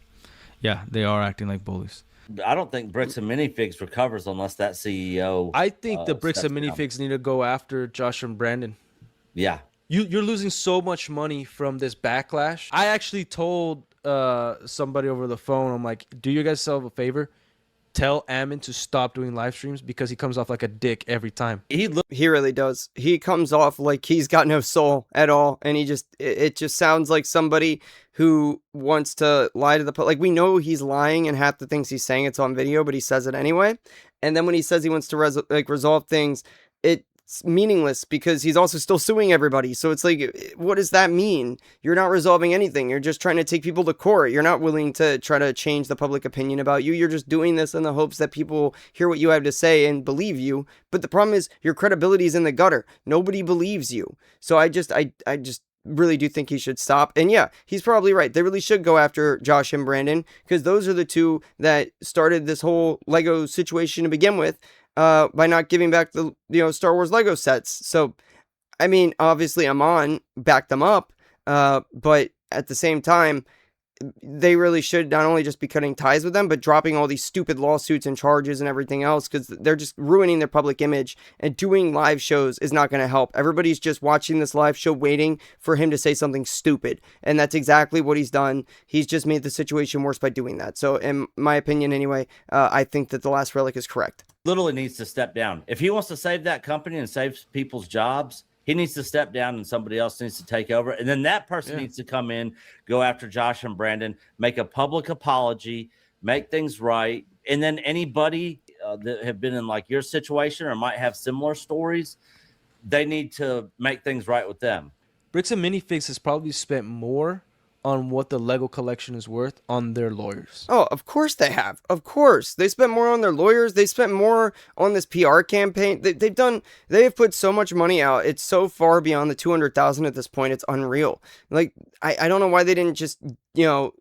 Yeah, they are acting like bullies. I don't think Bricks and Minifigs recovers unless that CEO. I think the Bricks and steps down. Minifigs need to go after Josh and Brandon. Yeah. You're losing so much money from this backlash. I actually told somebody over the phone, I'm like, do you guys self a favor? Tell Ammon to stop doing live streams because he comes off like a dick every time. He really does. He comes off like he's got no soul at all. And it just sounds like somebody who wants to lie to the like, we know he's lying and half the things he's saying it's on video, but he says it anyway. And then when he says he wants to resolve things, it meaningless because he's also still suing everybody. So it's like, what does that mean? You're not resolving anything. You're just trying to take people to court. You're not willing to try to change the public opinion about you. You're just doing this in the hopes that people hear what you have to say and believe you. But the problem is your credibility is in the gutter. Nobody believes you. So I just really do think he should stop. And yeah, he's probably right. They really should go after Josh and Brandon because those are the two that started this whole Lego situation to begin with, by not giving back the Star Wars Lego sets. So I mean, obviously Amon backed them up, but at the same time, they really should not only just be cutting ties with them, but dropping all these stupid lawsuits and charges and everything else, because they're just ruining their public image, and doing live shows is not going to help. Everybody's just watching this live show waiting for him to say something stupid, and that's exactly what he's done. He's just made the situation worse by doing that. So in my opinion anyway, I think that The Last Relic is correct. Literally needs to step down. If he wants to save that company and save people's jobs, he needs to step down and somebody else needs to take over. And then that person needs to come in, go after Josh and Brandon, make a public apology, make things right. And then anybody that have been in like your situation or might have similar stories, they need to make things right with them. Bricks and Minifigs has probably spent more on what the Lego collection is worth on their lawyers. Oh, of course they have. Of course. They spent more on their lawyers. They spent more on this PR campaign. They have put so much money out. It's so far beyond the 200,000 at this point. It's unreal. Like, I don't know why they didn't just, it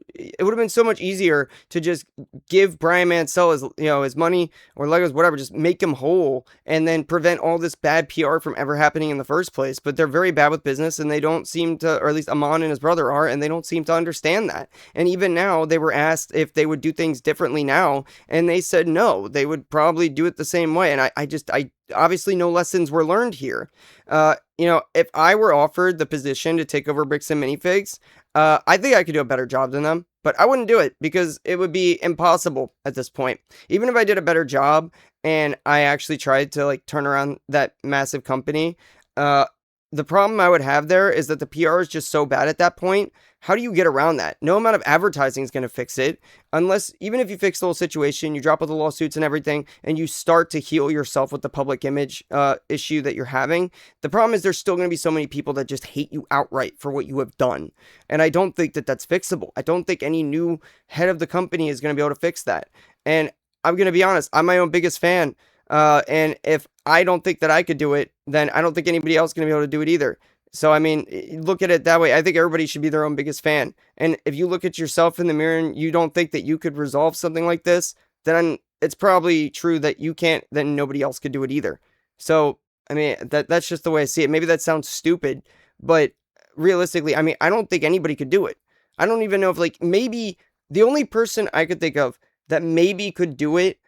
would have been so much easier to just give Brian Mansell his money or Legos, whatever, just make him whole and then prevent all this bad PR from ever happening in the first place. But they're very bad with business, and they don't seem to, or at least Amon and his brother are, and they don't seem to understand that. And even now, they were asked if they would do things differently now, and they said no, they would probably do it the same way. And I obviously no lessons were learned here. If I were offered the position to take over Bricks and Minifigs, I think I could do a better job than them, but I wouldn't do it because it would be impossible at this point. Even if I did a better job and I actually tried to like turn around that massive company, the problem I would have there is that the PR is just so bad at that point. How do you get around that? No amount of advertising is going to fix it, unless, even if you fix the whole situation, you drop all the lawsuits and everything, and you start to heal yourself with the public image issue that you're having. The problem is there's still going to be so many people that just hate you outright for what you have done. And I don't think that that's fixable. I don't think any new head of the company is going to be able to fix that. And I'm going to be honest, I'm my own biggest fan. And if I don't think that I could do it, then I don't think anybody else is going to be able to do it either. So, I mean, look at it that way. I think everybody should be their own biggest fan. And if you look at yourself in the mirror and you don't think that you could resolve something like this, then it's probably true that you can't, then nobody else could do it either. So, I mean, that's just the way I see it. Maybe that sounds stupid, but realistically, I mean, I don't think anybody could do it. I don't even know if, like, maybe the only person I could think of that maybe could do it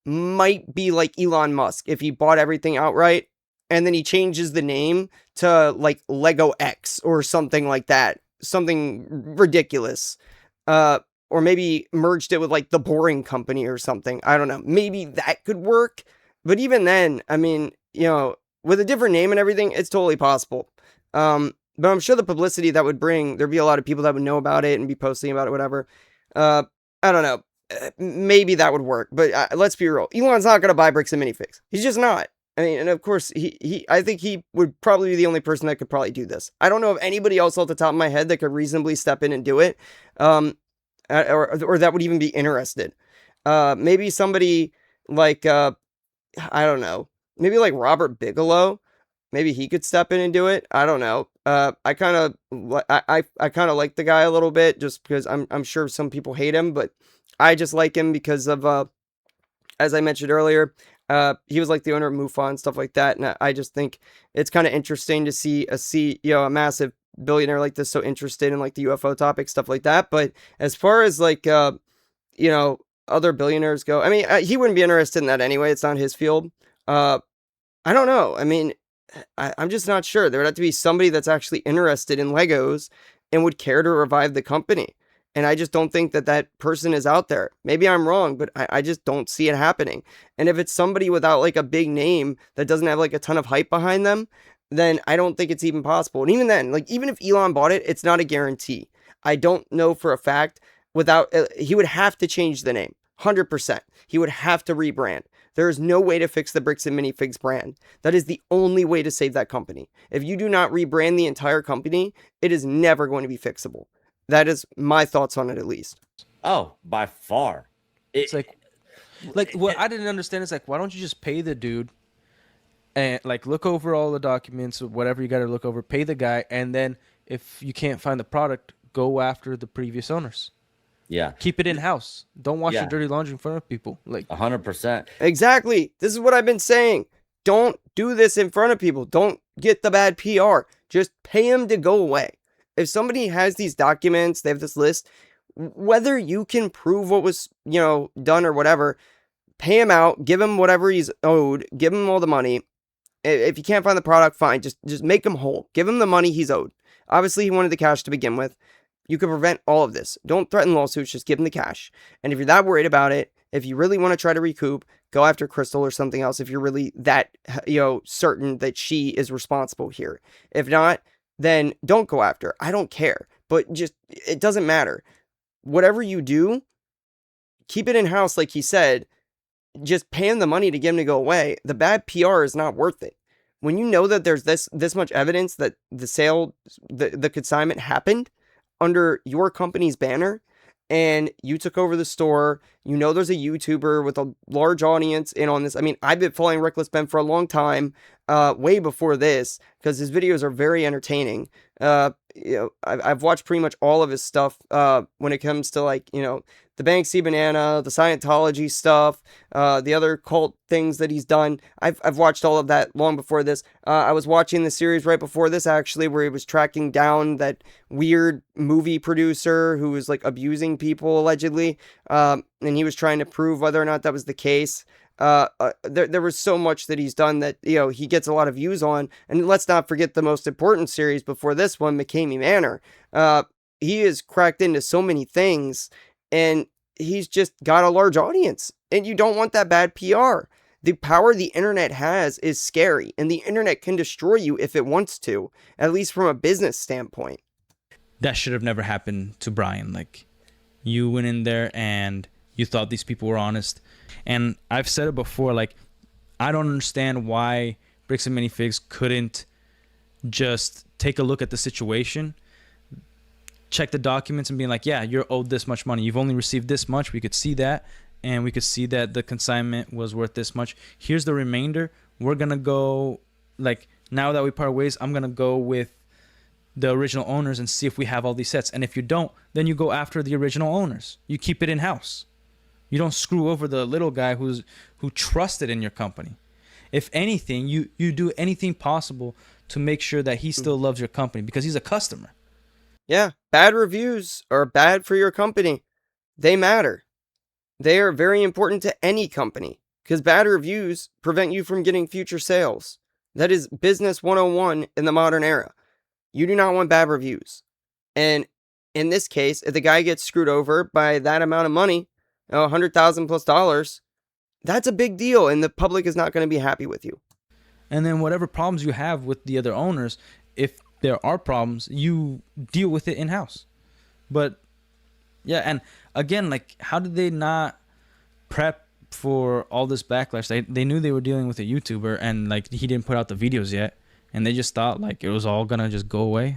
might be like Elon Musk if he bought everything outright and then he changes the name to like Lego X or something like that, something ridiculous, or maybe merged it with like the Boring Company or something. I don't know, maybe that could work, but even then, I mean, with a different name and everything, it's totally possible. But I'm sure the publicity that would bring, there'd be a lot of people that would know about it and be posting about it, whatever. I don't know. Maybe that would work, but let's be real. Elon's not going to buy Bricks and Minifigs. He's just not. I mean, and of course, I think he would probably be the only person that could probably do this. I don't know of anybody else off the top of my head that could reasonably step in and do it, or that would even be interested. Maybe somebody like, I don't know, maybe like Robert Bigelow. Maybe he could step in and do it. I don't know. I kind of like the guy a little bit, just because I'm sure some people hate him, but I just like him because of, as I mentioned earlier, he was like the owner of MUFA and stuff like that. And I just think it's kind of interesting to see a massive billionaire like this so interested in like the UFO topic, stuff like that. But as far as like, other billionaires go, I mean, he wouldn't be interested in that anyway. It's not his field. I don't know. I mean, I'm just not sure. There would have to be somebody that's actually interested in Legos and would care to revive the company. And I just don't think that person is out there. Maybe I'm wrong, but I just don't see it happening. And if it's somebody without like a big name that doesn't have like a ton of hype behind them, then I don't think it's even possible. And even then, like, even if Elon bought it, it's not a guarantee. I don't know for a fact he would have to change the name. 100%. He would have to rebrand. There is no way to fix the Bricks and Minifigs brand. That is the only way to save that company. If you do not rebrand the entire company, it is never going to be fixable. That is my thoughts on it, at least. Oh, by far. It's like what I didn't understand is like, why don't you just pay the dude and like look over all the documents or whatever you got to look over, pay the guy, and then if you can't find the product, go after the previous owners. Yeah. Keep it in house. Don't wash Yeah. your dirty laundry in front of people. Like 100%. Exactly. This is what I've been saying. Don't do this in front of people. Don't get the bad PR. Just pay him to go away. If somebody has these documents, they have this list, whether you can prove what was, done or whatever, pay him out, give him whatever he's owed, give him all the money. If you can't find the product, fine. Just make him whole. Give him the money he's owed. Obviously, he wanted the cash to begin with. You can prevent all of this. Don't threaten lawsuits. Just give him the cash. And if you're that worried about it, if you really want to try to recoup, go after Crystal or something else. If you're really that, certain that she is responsible here. If not, then don't go after her. I don't care. But it doesn't matter. Whatever you do, keep it in-house, like he said. Just pay him the money to get him to go away. The bad PR is not worth it. When you know that there's this much evidence that the sale, the consignment happened under your company's banner, and you took over the store, there's a YouTuber with a large audience in on this. I mean, I've been following Reckless Ben for a long time, way before this, because his videos are very entertaining. I've watched pretty much all of his stuff when it comes to the Banksy Banana, the Scientology stuff, the other cult things that he's done. I've watched all of that long before this. I was watching the series right before this, actually, where he was tracking down that weird movie producer who was abusing people allegedly, and he was trying to prove whether or not that was the case. There was so much that he's done that he gets a lot of views on. And let's not forget the most important series before this one, McCamey Manor. He has cracked into so many things, and he's just got a large audience, and you don't want that bad PR. The power the internet has is scary, and the internet can destroy you if it wants to, at least from a business standpoint. That should have never happened to Brian. You went in there and you thought these people were honest. And I've said it before, I don't understand why Bricks and Minifigs couldn't just take a look at the situation, check the documents, and be like, yeah, you're owed this much money. You've only received this much. We could see that. And we could see that the consignment was worth this much. Here's the remainder. We're going to go, now that we part ways, I'm going to go with the original owners and see if we have all these sets. And if you don't, then you go after the original owners. You keep it in-house. You don't screw over the little guy who trusted in your company. If anything, you do anything possible to make sure that he still loves your company because he's a customer. Yeah, bad reviews are bad for your company. They matter. They are very important to any company because bad reviews prevent you from getting future sales. That is business 101 in the modern era. You do not want bad reviews. And in this case, if the guy gets screwed over by that amount of money, $100,000+, that's a big deal, and the public is not going to be happy with you. And then whatever problems you have with the other owners, if there are problems, you deal with it in-house. But yeah, and again, how did they not prep for all this backlash? They knew they were dealing with a YouTuber, and he didn't put out the videos yet, and they just thought it was all gonna just go away.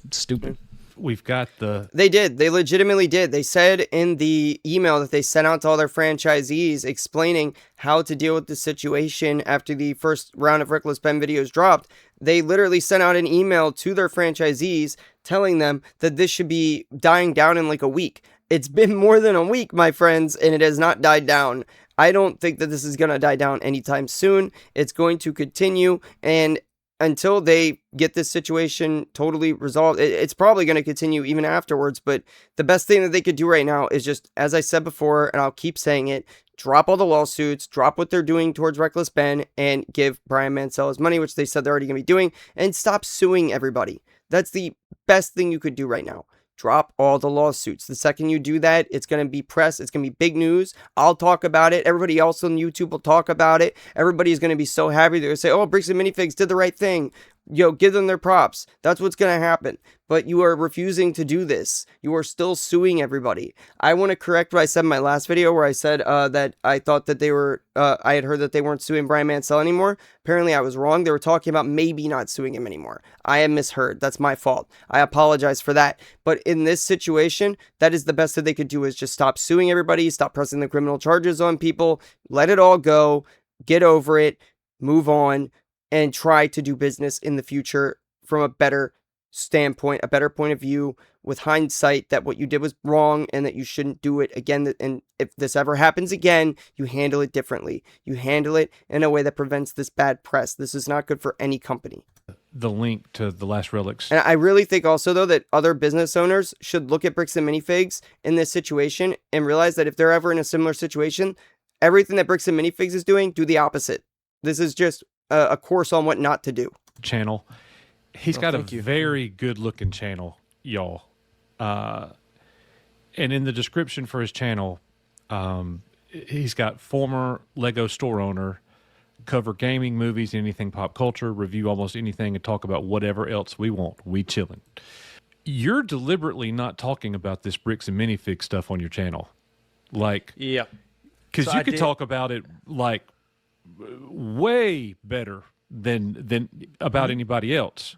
Stupid. We've got They did. They legitimately did. They said in the email that they sent out to all their franchisees explaining how to deal with the situation after the first round of Reckless Ben videos dropped. They literally sent out an email to their franchisees telling them that this should be dying down in a week. It's been more than a week, my friends, and it has not died down. I don't think that this is going to die down anytime soon. It's going to continue, and until they get this situation totally resolved, it's probably going to continue even afterwards. But the best thing that they could do right now is just, as I said before, and I'll keep saying it, drop all the lawsuits, drop what they're doing towards Reckless Ben, and give Brian Mansell his money, which they said they're already going to be doing, and stop suing everybody. That's the best thing you could do right now. Drop all the lawsuits. The second you do that, it's going to be press. It's going to be big news. I'll talk about it. Everybody else on YouTube will talk about it. Everybody's going to be so happy. They're going to say, oh, Bricks and Minifigs did the right thing. give them their props. That's what's going to happen. But you are refusing to do this. You are still suing everybody. I want to correct what I said in my last video where I said that I thought that they were, I had heard that they weren't suing Brian Mansell anymore. Apparently I was wrong. They were talking about maybe not suing him anymore. I am misheard. That's my fault. I apologize for that. But in this situation, that is the best that they could do, is just stop suing everybody, stop pressing the criminal charges on people, let it all go, get over it, move on, and try to do business in the future from a better standpoint, a better point of view, with hindsight that what you did was wrong and that you shouldn't do it again. And if this ever happens again, you handle it differently. You handle it in a way that prevents this bad press. This is not good for any company. The link to the last relics. And I really think also, though, that other business owners should look at Bricks and Minifigs in this situation and realize that if they're ever in a similar situation, everything that Bricks and Minifigs is doing, do the opposite. This is just a course on what not to do. Channel. He's got a very good looking channel, y'all. And in the description for his channel, he's got former Lego store owner, cover gaming, movies, anything pop culture, review almost anything, and talk about whatever else we want. We chillin'. You're deliberately not talking about this Bricks and Minifig stuff on your channel. Like, Yeah. because you could talk about it like way better than about anybody else.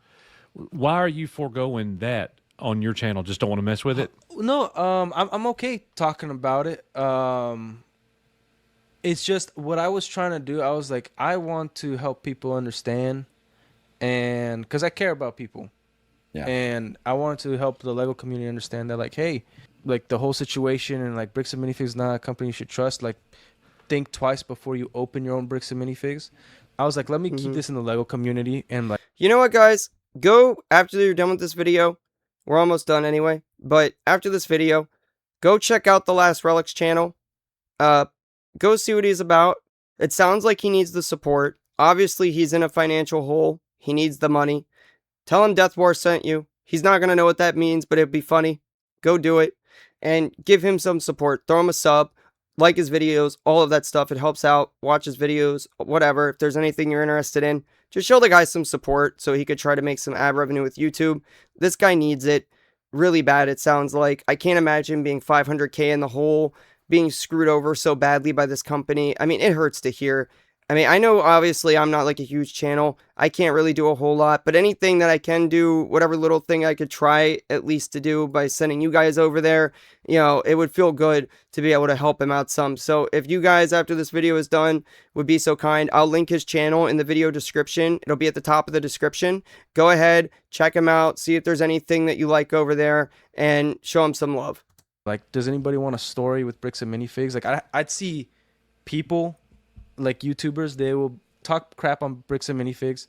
Why are you foregoing that on your channel? Just don't want to mess with it? No, I'm okay talking about it. It's just what I was trying to do. I was like, I want to help people understand, and because I care about people. Yeah. And I wanted to help the Lego community understand that, like, hey, like the whole situation, and like Bricks and Minifigs is not a company you should trust. Like, think twice before you open your own Bricks and Minifigs. I was like, let me keep this in the Lego community. And like, you know what, guys? Go, after you're done with this video, we're almost done anyway, but after this video, go check out the Last Relics channel. Go see what he's about. It sounds like he needs the support. Obviously, he's in a financial hole. He needs the money. Tell him Death War sent you. He's not going to know what that means, but it'd be funny. Go do it. And give him some support. Throw him a sub. Like his videos. All of that stuff. It helps out. Watch his videos. Whatever. If there's anything you're interested in, just show the guy some support so he could try to make some ad revenue with YouTube. This guy needs it really bad, it sounds like. I can't imagine being 500K in the hole, being screwed over so badly by this company. I mean, it hurts to hear. I mean, I know obviously I'm not like a huge channel. I can't really do a whole lot, but anything that I can do, whatever little thing I could try at least to do by sending you guys over there, you know, it would feel good to be able to help him out some. So if you guys, after this video is done, would be so kind, I'll link his channel in the video description. It'll be at the top of the description. Go ahead, check him out, see if there's anything that you like over there, and show him some love. like, does anybody want a story with Bricks and Minifigs? Like, I'd see people, like YouTubers, they will talk crap on Bricks and Minifigs,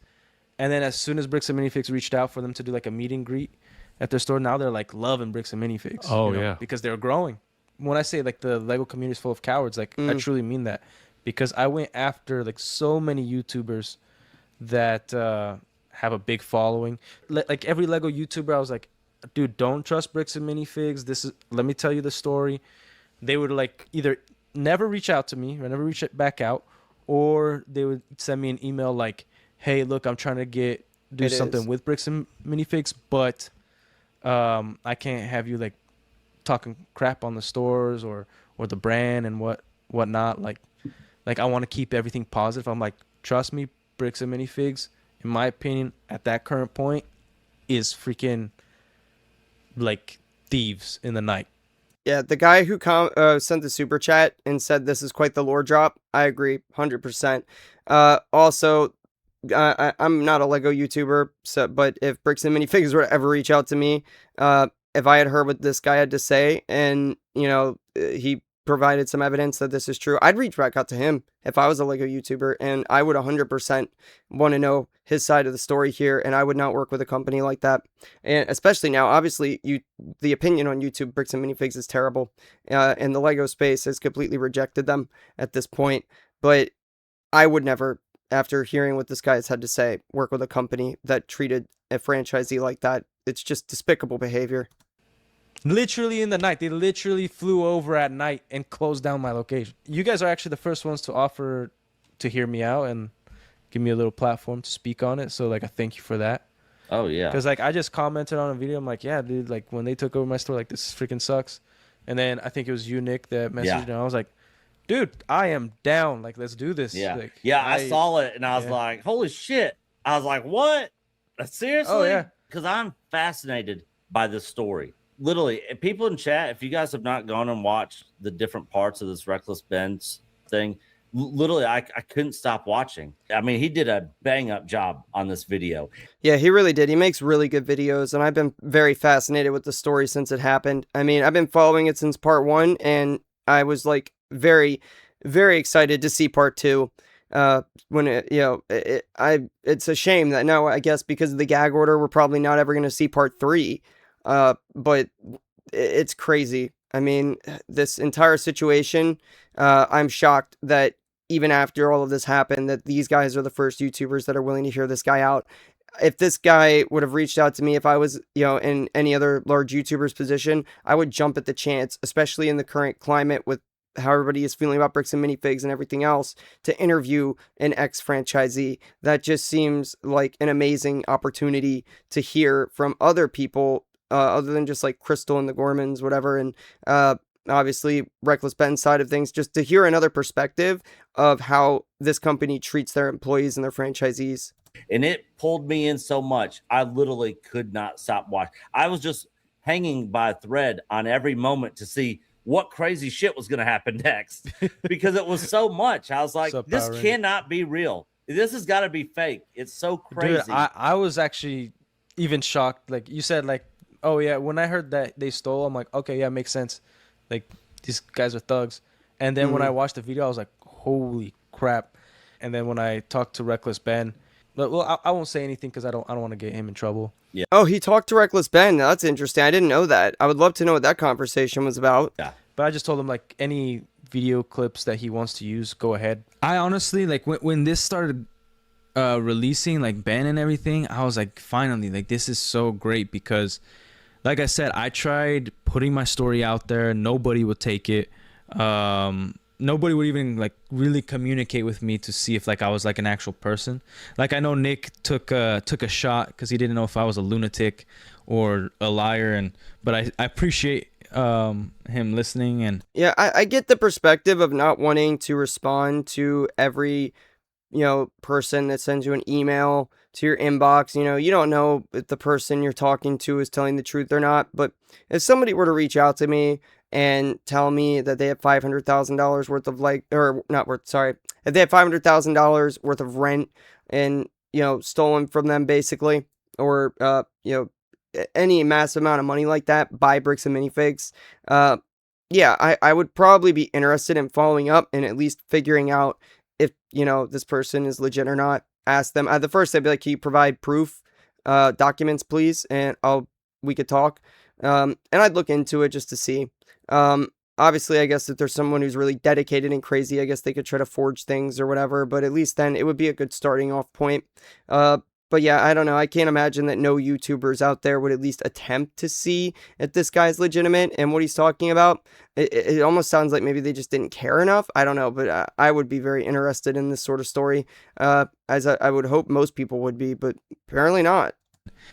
and then as soon as Bricks and Minifigs reached out for them to do like a meet and greet at their store, now they're like loving Bricks and Minifigs. Oh, yeah. Because they're growing. When I say like the Lego community is full of cowards, like I truly mean that, because I went after like so many YouTubers that have a big following. Like every Lego YouTuber, I was like, dude, don't trust Bricks and Minifigs. Let me tell you the story. They would like either never reach out to me or never reach back out, or they would send me an email like, hey, look, I'm trying to do something with Bricks and Minifigs, but I can't have you like talking crap on the stores or the brand and whatnot. Like I want to keep everything positive. I'm like, trust me, Bricks and Minifigs, in my opinion, at that current point, is freaking like thieves in the night. Yeah, the guy who sent the super chat and said this is quite the lore drop, I agree 100%. Also, I'm not a Lego YouTuber, but if Bricks and Minifigs were to ever reach out to me, if I had heard what this guy had to say and, you know, he provided some evidence that this is true, I'd reach back out to him if I was a Lego YouTuber, and I would 100% want to know his side of the story here, and I would not work with a company like that. And especially now, obviously, the opinion on YouTube, Bricks and Minifigs, is terrible, and the Lego space has completely rejected them at this point, but I would never, after hearing what this guy has had to say, work with a company that treated a franchisee like that. It's just despicable behavior. Literally in the night. They literally flew over at night and closed down my location. You guys are actually the first ones to offer to hear me out, and give me a little platform to speak on it. So like I thank you for that. Oh yeah. Because like I just commented on a video. I'm like, yeah, dude, like when they took over my store, like this freaking sucks. And then I think it was you, Nick, that messaged Yeah. me. And I was like, dude, I am down. Like, let's do this. Yeah. Like, Yeah. I saw it and I was yeah. like, holy shit. I was like, what? Seriously? Oh, yeah. Because I'm fascinated by this story. Literally, people in chat, if you guys have not gone and watched the different parts of this Reckless Ben's thing, literally, I couldn't stop watching. I mean, he did a bang up job on this video. Yeah, he really did. He makes really good videos, and I've been very fascinated with the story since it happened. I mean, I've been following it since part 1, and I was like very, very excited to see part 2. When it, you know, it's a shame that now, I guess because of the gag order, we're probably not ever going to see part 3. But it's crazy. I mean, this entire situation, I'm shocked that even after all of this happened, that these guys are the first YouTubers that are willing to hear this guy out. If this guy would have reached out to me, if I was, in any other large YouTuber's position, I would jump at the chance, especially in the current climate with how everybody is feeling about Bricks and Minifigs and everything else, to interview an ex-franchisee. That just seems like an amazing opportunity to hear from other people, other than just like Crystal and the Gormans, whatever, and obviously Reckless Ben's side of things, just to hear another perspective of how this company treats their employees and their franchisees. And it pulled me in so much, I literally could not stop watching. I was just hanging by a thread on every moment to see what crazy shit was going to happen next, because it was so much. I was like, this cannot be real. This has got to be fake. It's so crazy. Dude, I was actually even shocked. Like you said, like, oh yeah, when I heard that they stole, I'm like, okay, yeah, makes sense. Like, these guys are thugs. And then when I watched the video, I was like, holy crap. And then when I talked to Reckless Ben, well, I won't say anything because I don't want to get him in trouble. Yeah. Oh, he talked to Reckless Ben. That's interesting. I didn't know that. I would love to know what that conversation was about. Yeah. But I just told him, like, any video clips that he wants to use, go ahead. I honestly, like, when this started releasing, like, Ben and everything, I was like, finally, like, this is so great, because like I said, I tried putting my story out there. Nobody would take it. Nobody would even like really communicate with me to see if like I was like an actual person. Like I know Nick took a shot because he didn't know if I was a lunatic or a liar, but I appreciate him listening. And yeah, I get the perspective of not wanting to respond to every person that sends you an email to your inbox. You don't know if the person you're talking to is telling the truth or not. But if somebody were to reach out to me and tell me that they have $500,000 worth of if they have $500,000 worth of rent and, stolen from them basically, or, any massive amount of money like that by Bricks and Minifigs, yeah, I would probably be interested in following up and at least figuring out if, this person is legit or not. Ask them. The first, I'd be like, can you provide proof, documents, please? And we could talk. And I'd look into it just to see. Obviously, I guess if there's someone who's really dedicated and crazy, I guess they could try to forge things or whatever. But at least then it would be a good starting off point. But yeah, I don't know. I can't imagine that no YouTubers out there would at least attempt to see if this guy's legitimate and what he's talking about. It almost sounds like maybe they just didn't care enough. I don't know, but I would be very interested in this sort of story, as I would hope most people would be, but apparently not.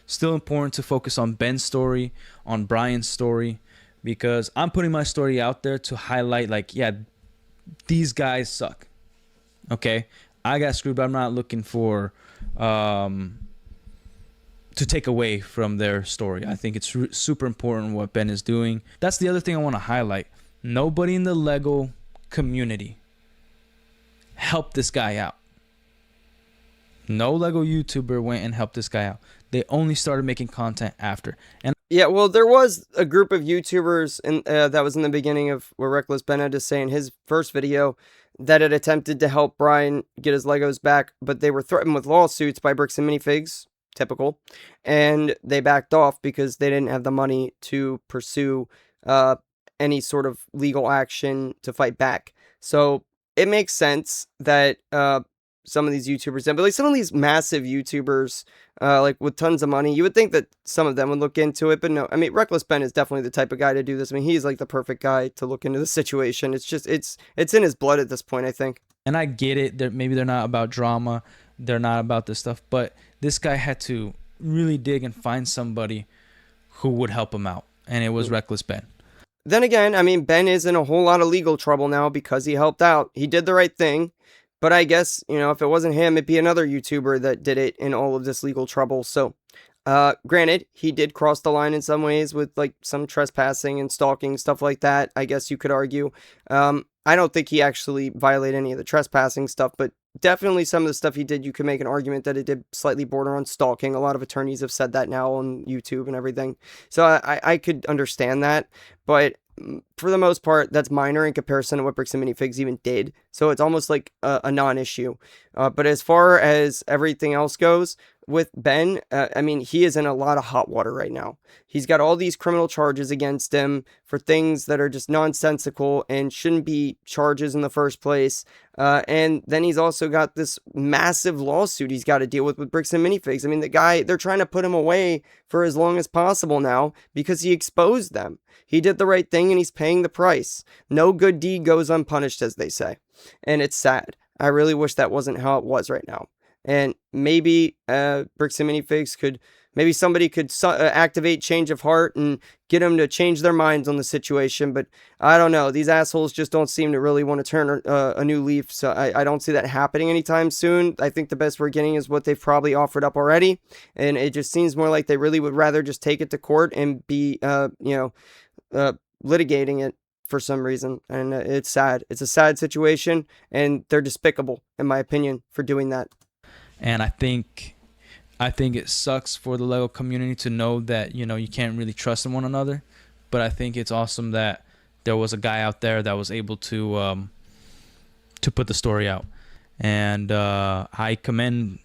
Still important to focus on Ben's story, on Brian's story, because I'm putting my story out there to highlight, like, yeah, these guys suck. Okay? I got screwed, but I'm not looking for to take away from their story. I think it's super important what Ben is doing. That's the other thing I want to highlight. Nobody in the Lego community helped this guy out. No Lego YouTuber went and helped this guy out. They only started making content after. And yeah, well, there was a group of YouTubers that was in the beginning of what Reckless Ben had to say in his first video that had attempted to help Brian get his Legos back, but they were threatened with lawsuits by Bricks and Minifigs, typical, and they backed off because they didn't have the money to pursue any sort of legal action to fight back. So it makes sense that some of these YouTubers, but like some of these massive YouTubers, like with tons of money, you would think that some of them would look into it, but no. I mean, Reckless Ben is definitely the type of guy to do this. I mean, he's like the perfect guy to look into the situation. It's just, it's in his blood at this point, I think. And I get it that maybe they're not about drama, they're not about this stuff. But this guy had to really dig and find somebody who would help him out, and it was Reckless Ben. Then again, I mean, Ben is in a whole lot of legal trouble now because he helped out. He did the right thing. But I guess, if it wasn't him, it'd be another YouTuber that did it in all of this legal trouble. So, granted, he did cross the line in some ways with like some trespassing and stalking, stuff like that. I guess you could argue. I don't think he actually violated any of the trespassing stuff, but definitely some of the stuff he did, you could make an argument that it did slightly border on stalking. A lot of attorneys have said that now on YouTube and everything. So I could understand that, but for the most part, that's minor in comparison to what Bricks and Minifigs even did. So it's almost like a non-issue. But as far as everything else goes, with Ben, I mean, he is in a lot of hot water right now. He's got all these criminal charges against him for things that are just nonsensical and shouldn't be charges in the first place. And then he's also got this massive lawsuit he's got to deal with Bricks and Minifigs. I mean, the guy, they're trying to put him away for as long as possible now because he exposed them. He did the right thing and he's paying the price. No good deed goes unpunished, as they say. And it's sad. I really wish that wasn't how it was right now. And maybe Bricks and Minifigs could, maybe somebody could activate change of heart and get them to change their minds on the situation. But I don't know. These assholes just don't seem to really want to turn a new leaf. So I don't see that happening anytime soon. I think the best we're getting is what they've probably offered up already. And it just seems more like they really would rather just take it to court and be, litigating it for some reason. And it's sad. It's a sad situation. And they're despicable, in my opinion, for doing that. And I think it sucks for the Lego community to know that, you can't really trust in one another. But I think it's awesome that there was a guy out there that was able to put the story out. And I commend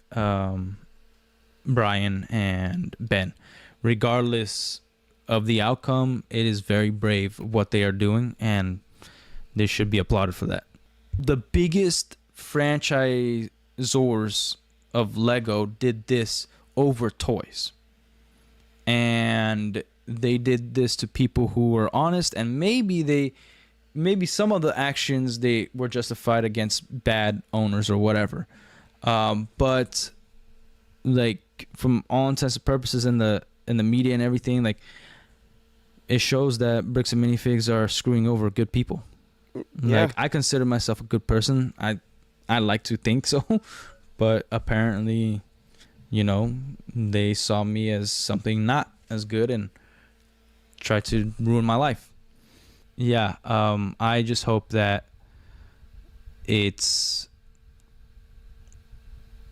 Brian and Ben. Regardless of the outcome, it is very brave what they are doing, and they should be applauded for that. The biggest franchisors of Lego did this over toys, and they did this to people who were honest, and maybe some of the actions they were justified against bad owners or whatever, but like from all intents and purposes in the media and everything, like it shows that Bricks and Minifigs are screwing over good people. Yeah. Like I consider myself a good person. I like to think so. But apparently, they saw me as something not as good and tried to ruin my life. Yeah, I just hope that it's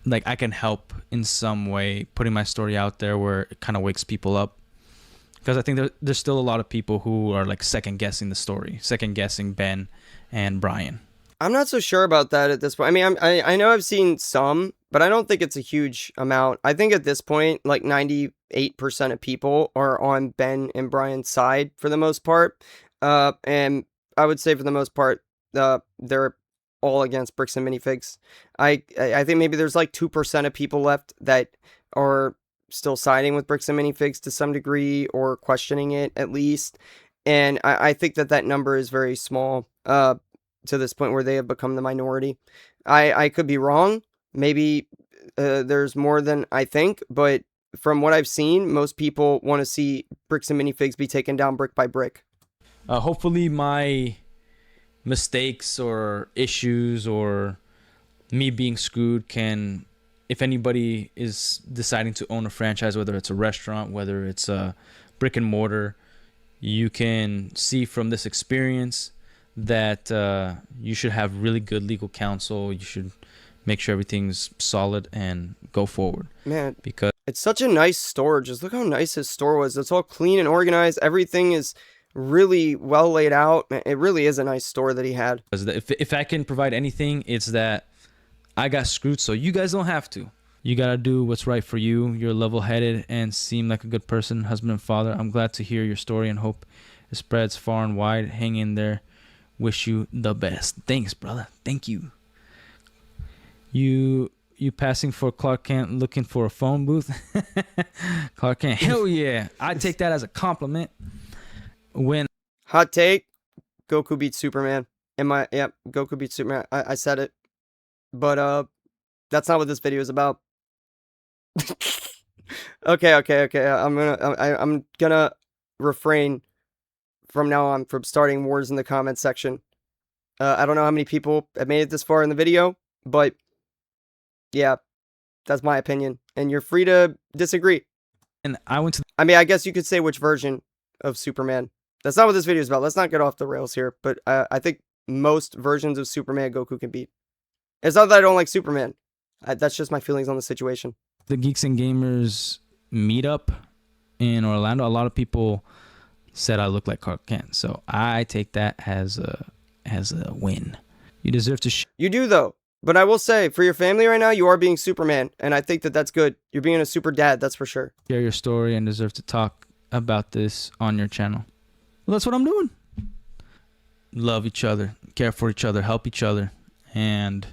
like I can help in some way, putting my story out there where it kind of wakes people up. Because I think there's still a lot of people who are like second-guessing the story, second-guessing Ben and Brian. I'm not so sure about that at this point. I mean, I know I've seen some, but I don't think it's a huge amount. I think at this point, like 98% of people are on Ben and Brian's side for the most part. And I would say for the most part, they're all against Bricks and Minifigs. I think maybe there's like 2% of people left that are still siding with Bricks and Minifigs to some degree or questioning it at least. And I think that number is very small. To this point where they have become the minority. I could be wrong. Maybe there's more than I think, but from what I've seen, most people want to see Bricks and Minifigs be taken down brick by brick. Hopefully my mistakes or issues or me being screwed can, if anybody is deciding to own a franchise, whether it's a restaurant, whether it's a brick and mortar, you can see from this experience that you should have really good legal counsel. You should make sure everything's solid and go forward. Man, because it's such a nice store. Just look how nice his store was. It's all clean and organized. Everything is really well laid out. It really is a nice store that he had. If I can provide anything, it's that I got screwed so you guys don't have to. You gotta do what's right for you. You're level-headed and seem like a good person, husband and father. I'm glad to hear your story and hope it spreads far and wide. Hang in there. Wish you the best. Thanks, brother. Thank you. You passing for Clark Kent looking for a phone booth? Clark Kent. Hell yeah. I take that as a compliment. When hot take, Goku beats Superman. Goku beats Superman. I said it. But That's not what this video is about. Okay. I'm gonna refrain from now on from starting wars in the comments section. I don't know how many people have made it this far in the video, but yeah, that's my opinion, and you're free to disagree. And I went to I mean, I guess you could say which version of Superman. That's not what this video is about. Let's not get off the rails here, but I think most versions of Superman Goku can beat. It's not that I don't like Superman. That's just my feelings on the situation. the Geeks and Gamers meetup in Orlando. A lot of people said I look like Clark Kent, so I take that as a win. You deserve to. You do though, but I will say for your family right now, you are being Superman, and I think that that's good. You're being a super dad, that's for sure. Share your story and deserve to talk about this on your channel. Well, that's what I'm doing. Love each other, care for each other, help each other, and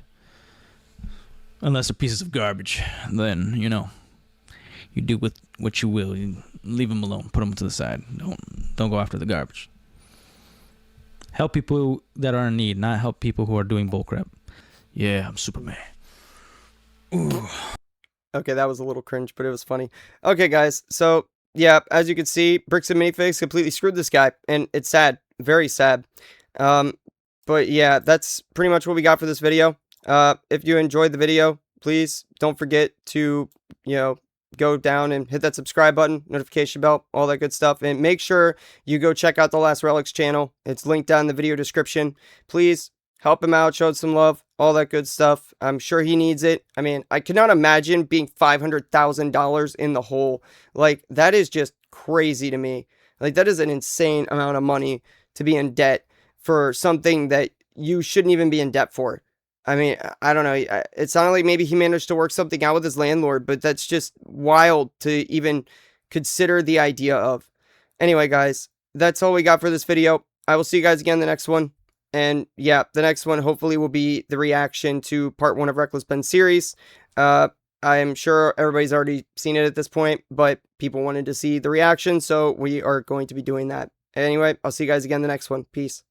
unless they're pieces of garbage, then you do with what you will. You leave them alone, put them to the side. Don't go after the garbage. Help people that are in need, not help people who are doing bullcrap. Yeah, I'm Superman. Ooh. Okay, that was a little cringe, but it was funny. Okay, guys, so yeah, as you can see, Bricks and Minifigs completely screwed this guy, and it's sad, very sad. But yeah, that's pretty much what we got for this video. If you enjoyed the video, please don't forget to, go down and hit that subscribe button, notification bell, all that good stuff. And make sure you go check out the Last Relics channel. It's linked down in the video description. Please help him out, show some love, all that good stuff. I'm sure he needs it. I mean, I cannot imagine being $500,000 in the hole. Like, that is just crazy to me. Like, that is an insane amount of money to be in debt for something that you shouldn't even be in debt for. I mean, I don't know. It sounded like maybe he managed to work something out with his landlord, but that's just wild to even consider the idea of. Anyway, guys, that's all we got for this video. I will see you guys again in the next one. And yeah, the next one hopefully will be the reaction to part 1 of Reckless Ben's series. I am sure everybody's already seen it at this point, but people wanted to see the reaction, so we are going to be doing that. Anyway, I'll see you guys again in the next one. Peace.